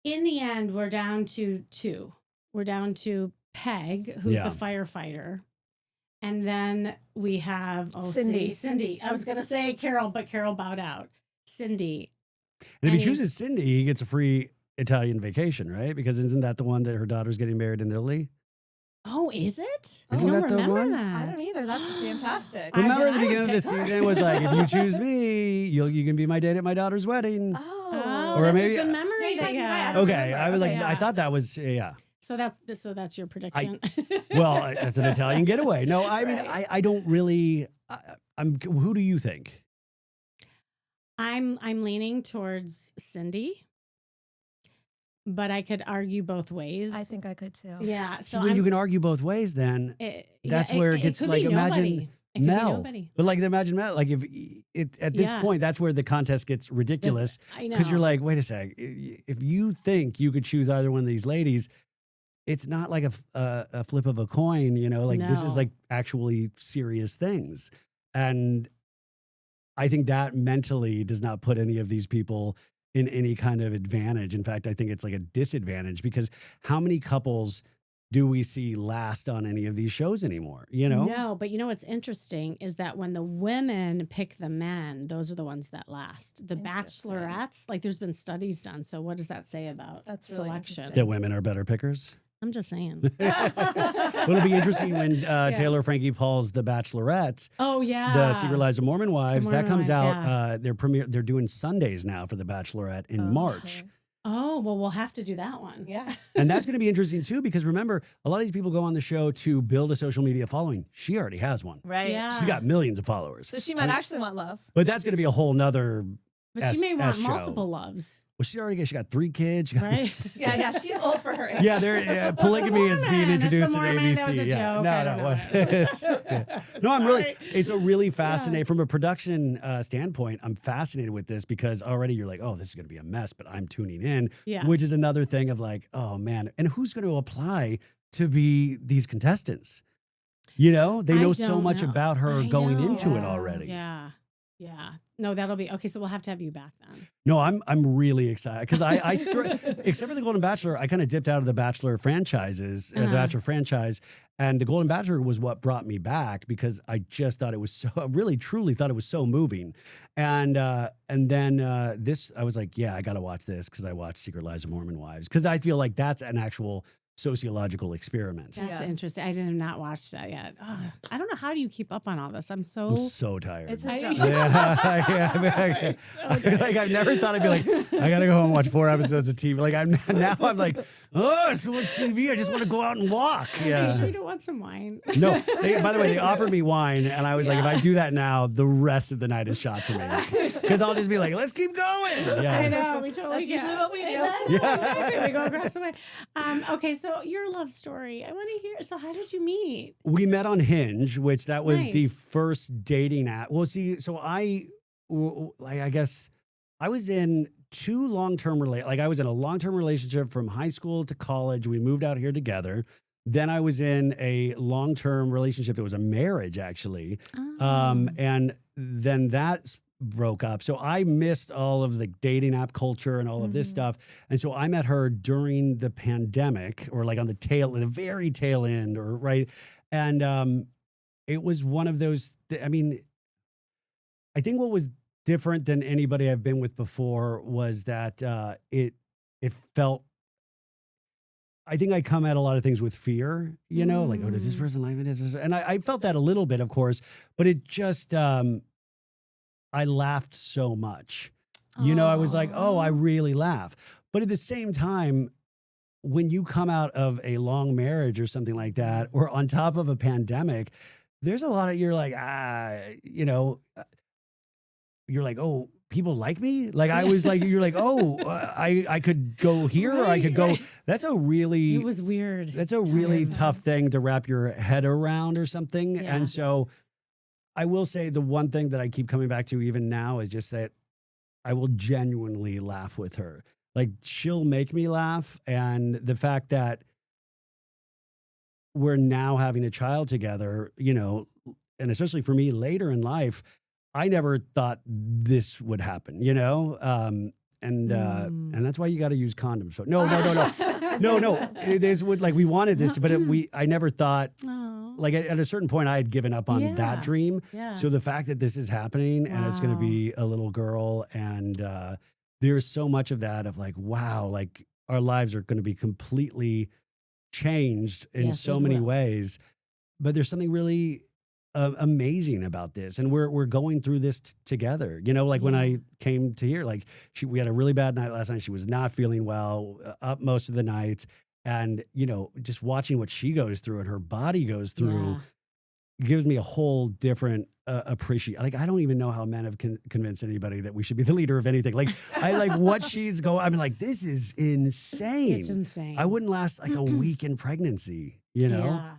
In the end, we're down to two. We're down to Peg, who's the firefighter. And then we have Cindy. I was gonna say Carol, but Carol bowed out. Cindy. And if he chooses Cindy, he gets a free Italian vacation, right? Because isn't that the one that her daughter's getting married in Italy? Oh, is it? Isn't I don't that the remember one? that. I don't either. That's fantastic. Remember at the I would beginning of the pick her. season was like, if you choose me, you can be my date at my daughter's wedding. Oh, Or that's maybe- a good memory that you have. Okay, I was like, Okay, I thought that was So that's your prediction. Well, that's an Italian getaway. No, I mean, I don't really. Who do you think? I'm leaning towards Cindy, but I could argue both ways. I think I could too. Yeah. So When you can argue both ways, then that's where it gets could like be imagine nobody. It could be Mel. nobody. But like imagine Mel. Like if at this point, that's where the contest gets ridiculous I know. because you're like, wait a sec. If you think you could choose either one of these ladies, it's not like a flip of a coin. You know, like this is No. like actually serious things, and I think that mentally does not put any of these people in any kind of advantage. In fact, I think it's like a disadvantage because how many couples do we see last on any of these shows anymore? You know? No, but you know what's interesting is that when the women pick the men, those are the ones that last. The bachelorettes, like there's been studies done. So what does that say about That's really selection? That women are better pickers. I'm just saying. Well, it'll be interesting when Taylor Frankie Paul's The Bachelorette, Oh yeah. The Secret Lives of Mormon Wives, Mormon that comes Wives, out. They're doing Sundays now for The Bachelorette in March. Oh, well, we'll have to do that one. Yeah. And that's going to be interesting too, because remember, a lot of these people go on the show to build a social media following. She already has one. Right. Yeah. She's got millions of followers. So she might actually want love. But that's going to be a whole nother. But she may want show. multiple loves, Well, she got 3 kids. She got, right? Yeah. She's old for her age. Yeah, polygamy is being Mormon. introduced That's in the Mormon. ABC. That was a yeah. joke. No, I don't no. know. Yeah. No, I'm really. Sorry. It's a really fascinating from a production standpoint. I'm fascinated with this because already you're like, oh, this is going to be a mess, but I'm tuning in. Yeah. Which is another thing of like, oh man, and who's going to apply to be these contestants? You know, they know so don't much know. about her I going know. into it already. Yeah. Yeah. No, that'll be okay. So we'll have to have you back then. No, I'm really excited because except for the Golden Bachelor, I kind of dipped out of the Bachelor franchises, the Bachelor franchise, and the Golden Bachelor was what brought me back because I just thought it was so really truly thought it was so moving, and then this I was like, yeah, I got to watch this because I watched Secret Lives of Mormon Wives because I feel like that's an actual sociological experiment. That's interesting. I did not watch that yet. Ugh. I don't know, how do you keep up on all this? I'm I'm so tired. It's I- a Yeah, like I've never thought I'd be like, I gotta go home and watch 4 episodes of TV. Like I'm like, oh, so much TV. I just want to go out and walk. Are you Yeah. sure you don't want some wine? No. By the way, they offered me wine, and I was like, if I do that now, the rest of the night is shot to me because I'll just be like, let's keep going. Yeah. I know. We totally That's usually what we do. Yeah, exactly. We go across the way. Okay, so your love story. I want to hear. So how did you meet? We met on Hinge, which that was the Nice. first dating app. Well, see, so I guess I was in two long-term I was in a long-term relationship from high school to college. We moved out here together. Then I was in a long-term relationship that was a marriage, actually. Oh. And then that broke up. So I missed all of the dating app culture and all of this stuff. And so I met her during the pandemic or like on the very tail end or right. And it was one of those, I mean, I think what was different than anybody I've been with before was that it felt, I think I come at a lot of things with fear, you know, like, oh, does this person like me? And I felt that a little bit, of course, but it just, I laughed so much. You know, I was like, oh, I really laugh. But at the same time, when you come out of a long marriage or something like that, or on top of a pandemic, there's a lot of, you're like, you know, you're like, oh, people like me? Like I was like, you're like, oh, I could go here or I could go. Right. That's a really, It was weird. that's a really Tiresome. tough thing to wrap your head around or something. Yeah. And so I will say the one thing that I keep coming back to even now is just that I will genuinely laugh with her. Like she'll make me laugh. And the fact that we're now having a child together, you know, and especially for me later in life, I never thought this would happen, you know? And that's why you got to use condoms. So no. This would like, we wanted this, but I never thought, Oh. like at a certain point I had given up on Yeah. that dream. Yeah. So the fact that this is happening and it's going to Wow. be a little girl and there's so much of that of like, wow, like our lives are going to be completely changed in Yes, so it many will. ways. But there's something really amazing about this. And we're going through this together. You know, like when Yeah. I came to here, like we had a really bad night last night. She was not feeling well, up most of the night. And, you know, just watching what she goes through and her body goes through gives me a whole different appreciation. Like, I don't even know how men have convinced anybody that we should be the leader of anything. Like, I like what she's going. I'm like, this is insane. It's insane. I wouldn't last like a week in pregnancy, you know? Yeah.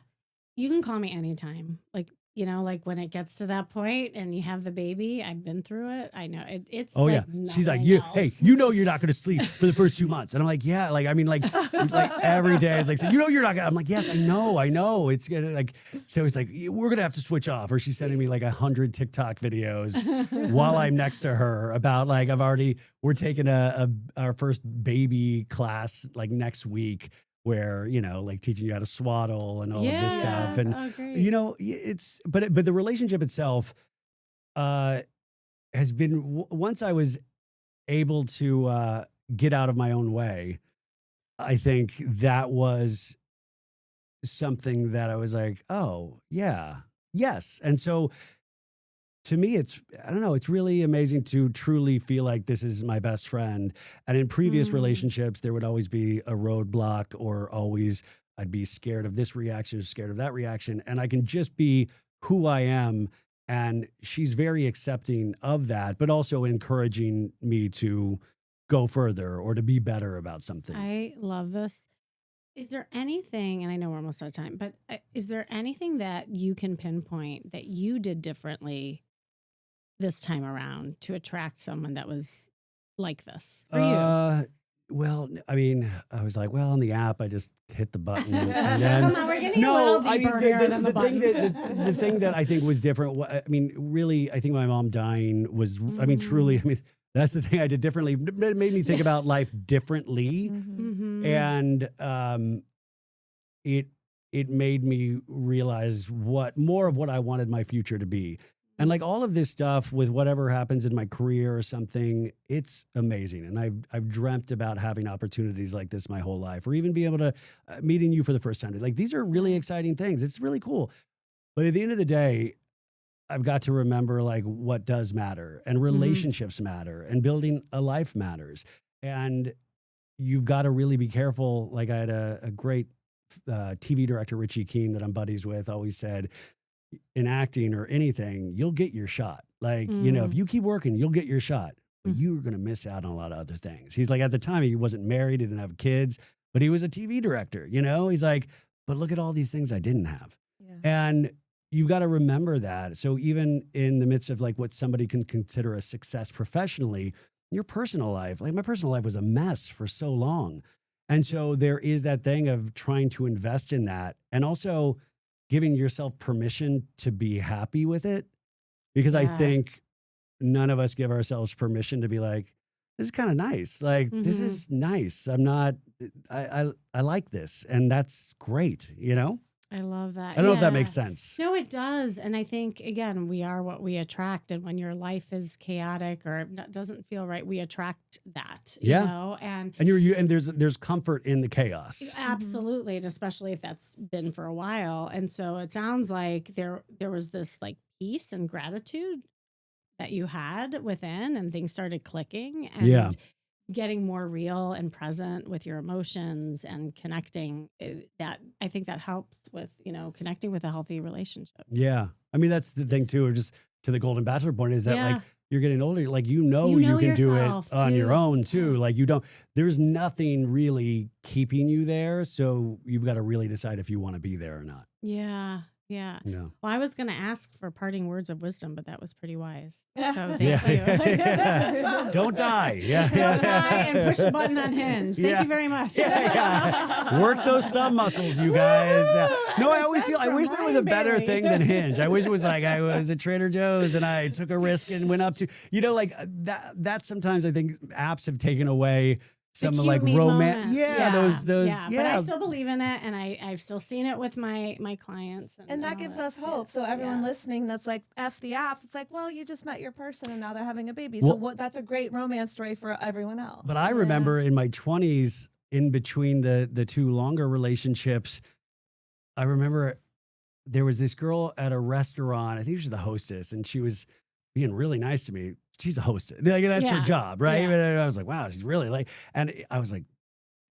You can call me anytime. Like, you know, like when it gets to that point and you have the baby, I've been through it. I know it's. Oh like yeah. She's like, nothing hey, else. you know, you're not going to sleep for the first 2 months. And I'm like, yeah, like, I mean, like every day it's like, so, you know, you're not gonna, I'm like, yes, I know. It's gonna like, so it's like, we're going to have to switch off. Or she's sending me like 100 TikTok videos while I'm next to her about like, we're taking our first baby class like next week where, you know, like teaching you how to swaddle and all of this stuff. And, Oh, great. you know, but the relationship itself has been, once I was able to get out of my own way, I think that was something that I was like, oh, yeah, yes. And so to me, I don't know, it's really amazing to truly feel like this is my best friend. And in previous relationships, there would always be a roadblock or always I'd be scared of this reaction or scared of that reaction. And I can just be who I am. And she's very accepting of that, but also encouraging me to go further or to be better about something. I love this. Is there anything, and I know we're almost out of time, but is there anything that you can pinpoint that you did differently this time around to attract someone that was like this for you? Well, I mean, I was like, well, on the app, I just hit the button. And then, Come on, we're getting a little deeper here than the button. the thing that I think was different, I mean, really, I think my mom dying was, I mean, truly, I mean, that's the thing I did differently. It made me think about life differently. Mm-hmm. And it made me realize more of what I wanted my future to be. And like all of this stuff with whatever happens in my career or something, it's amazing. And I've dreamt about having opportunities like this my whole life, or even be able to meeting you for the first time. Like these are really exciting things. It's really cool. But at the end of the day, I've got to remember like what does matter, and relationships matter, and building a life matters. And you've got to really be careful. Like I had a great TV director, Richie Keene, that I'm buddies with, always said, in acting or anything, you'll get your shot. Like, you know, if you keep working, you'll get your shot. But you're going to miss out on a lot of other things. He's like, at the time, he wasn't married, he didn't have kids, but he was a TV director, you know? He's like, but look at all these things I didn't have. Yeah. And you've got to remember that. So even in the midst of like what somebody can consider a success professionally, your personal life, like my personal life was a mess for so long. And so there is that thing of trying to invest in that, and also giving yourself permission to be happy with it. Because I think none of us give ourselves permission to be like, this is kind of nice. Like, this is nice. I like this. And that's great, you know? I love that. I don't know if that makes sense. No, it does. And I think, again, we are what we attract. And when your life is chaotic or doesn't feel right, we attract that, you know? And there's comfort in the chaos. Absolutely. And especially if that's been for a while. And so it sounds like there was this like peace and gratitude that you had within, and things started clicking and getting more real and present with your emotions and connecting. That I think that helps with, you know, connecting with a healthy relationship. Yeah. I mean, that's the thing too, or just to the Golden Bachelor point, is that like you're getting older, like, you can do it on your own too. Like there's nothing really keeping you there. So you've got to really decide if you want to be there or not. Yeah. Yeah. No. Well, I was going to ask for parting words of wisdom, but that was pretty wise. So thank you. Don't die. Don't die and push the button on Hinge. Thank you very much. Work those thumb muscles, you guys. No, I always feel, I wish there was a better thing than Hinge. I wish it was like I was at Trader Joe's and I took a risk and went up to, you know, like that sometimes I think apps have taken away some like romance. Those. But I still believe in it, and I've still seen it with my clients. And that gives us hope. So everyone listening that's like, F the apps, it's like, well, you just met your person and now they're having a baby. So that's a great romance story for everyone else. But I remember in my 20s, in between the two longer relationships, I remember there was this girl at a restaurant. I think she was the hostess, and she was being really nice to me. She's a hostess. Like, that's her job, right? And I was like, wow, she's really like, and I was like,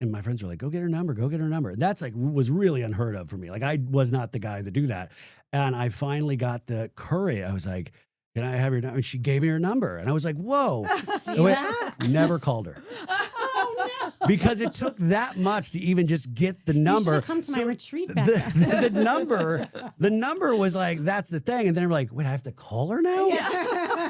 and my friends were like, go get her number, go get her number. That's like, was really unheard of for me. Like, I was not the guy to do that. And I finally got the courage. I was like, can I have your number? And she gave me her number. And I was like, whoa. Never called her. Because it took that much to even just get the number. You should have come to my retreat back the number was like, that's the thing. And then I'm like, wait, I have to call her now?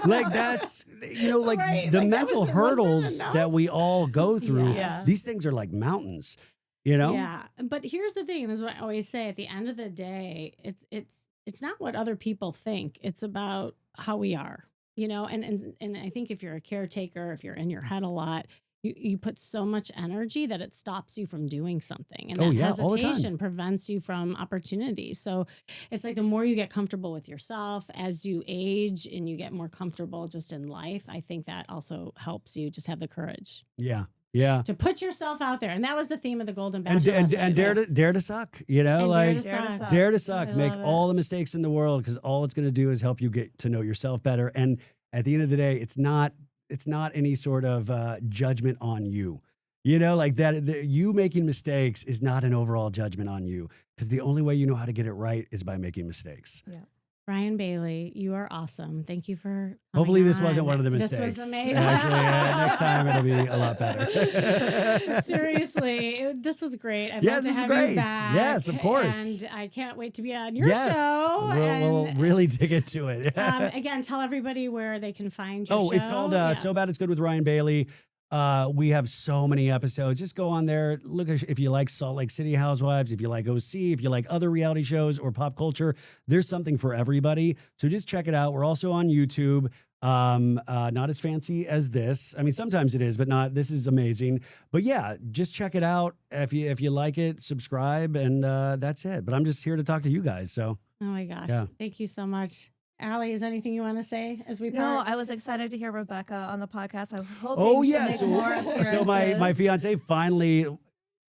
Like, that's, you know, like the mental hurdles that we all go through. These things are like mountains, you know? Yeah. But here's the thing, and this is what I always say, at the end of the day, it's not what other people think. It's about how we are, you know? And I think if you're a caretaker, if you're in your head a lot, you put so much energy that it stops you from doing something. And that hesitation prevents you from opportunities. So it's like the more you get comfortable with yourself as you age and you get more comfortable just in life, I think that also helps you just have the courage. Yeah. To put yourself out there. And that was the theme of the Golden Bachelor. And dare to suck, you know, like dare to suck, make all the mistakes in the world, because all it's going to do is help you get to know yourself better. And at the end of the day, it's not any sort of judgment on you. You know, like that you making mistakes is not an overall judgment on you, because the only way you know how to get it right is by making mistakes. Yeah. Brian Bailey, you are awesome. Thank you for Hopefully this wasn't one of the mistakes. This was amazing. Actually, next time it'll be a lot better. Seriously, this was great. I'd love to have you back. Yes, of course. And I can't wait to be on your show. We'll really dig into it. Again, tell everybody where they can find your show. It's called So Bad It's Good with Ryan Bailey. We have so many episodes. Just go on there. Look if you like Salt Lake City Housewives, if you like OC, if you like other reality shows or pop culture, there's something for everybody. So just check it out. We're also on YouTube. Not as fancy as this. I mean, sometimes it is, but not. This is amazing. But yeah, just check it out. If you like it, subscribe, and that's it. But I'm just here to talk to you guys. So. Oh my gosh. Yeah. Thank you so much. Allie, is there anything you want to say as we No, part? I was excited to hear Rebecca on the podcast. I was hoping Oh she'll yeah, make more so my appearances. fiance finally,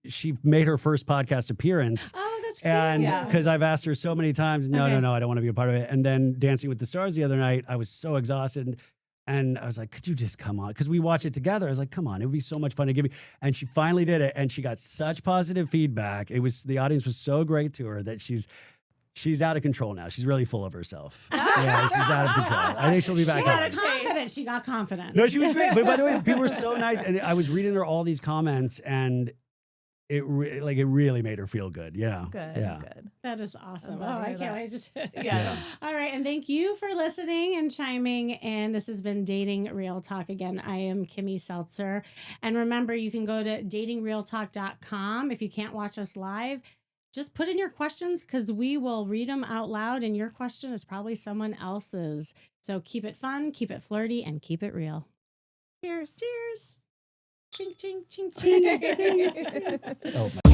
she made her first podcast appearance. Oh, that's cute. And Yeah. because I've asked her so many times, no, Okay. I don't want to be a part of it. And then Dancing with the Stars the other night, I was so exhausted. And I was like, could you just come on? Because we watch it together. I was like, come on, it would be so much fun to give me. And she finally did it. And she got such positive feedback. The audience was so great to her that she's out of control now. She's really full of herself. Yeah, she's out of control. I think she'll be back She got on. confident. She got confident. No, she was great. But by the way, people were so nice. And I was reading her all these comments and it really made her feel good. Yeah. Good. Yeah. Good. That is awesome. I'm glad Oh, to I hear can't that. wait to. Yeah. All right. And thank you for listening and chiming in. This has been Dating Real Talk. Again, I am Kimmy Seltzer. And remember, you can go to datingrealtalk.com. If you can't watch us live, just put in your questions because we will read them out loud. And your question is probably someone else's. So keep it fun, keep it flirty, and keep it real. Cheers. Cheers. Ching, ching, ching, ching. Oh, my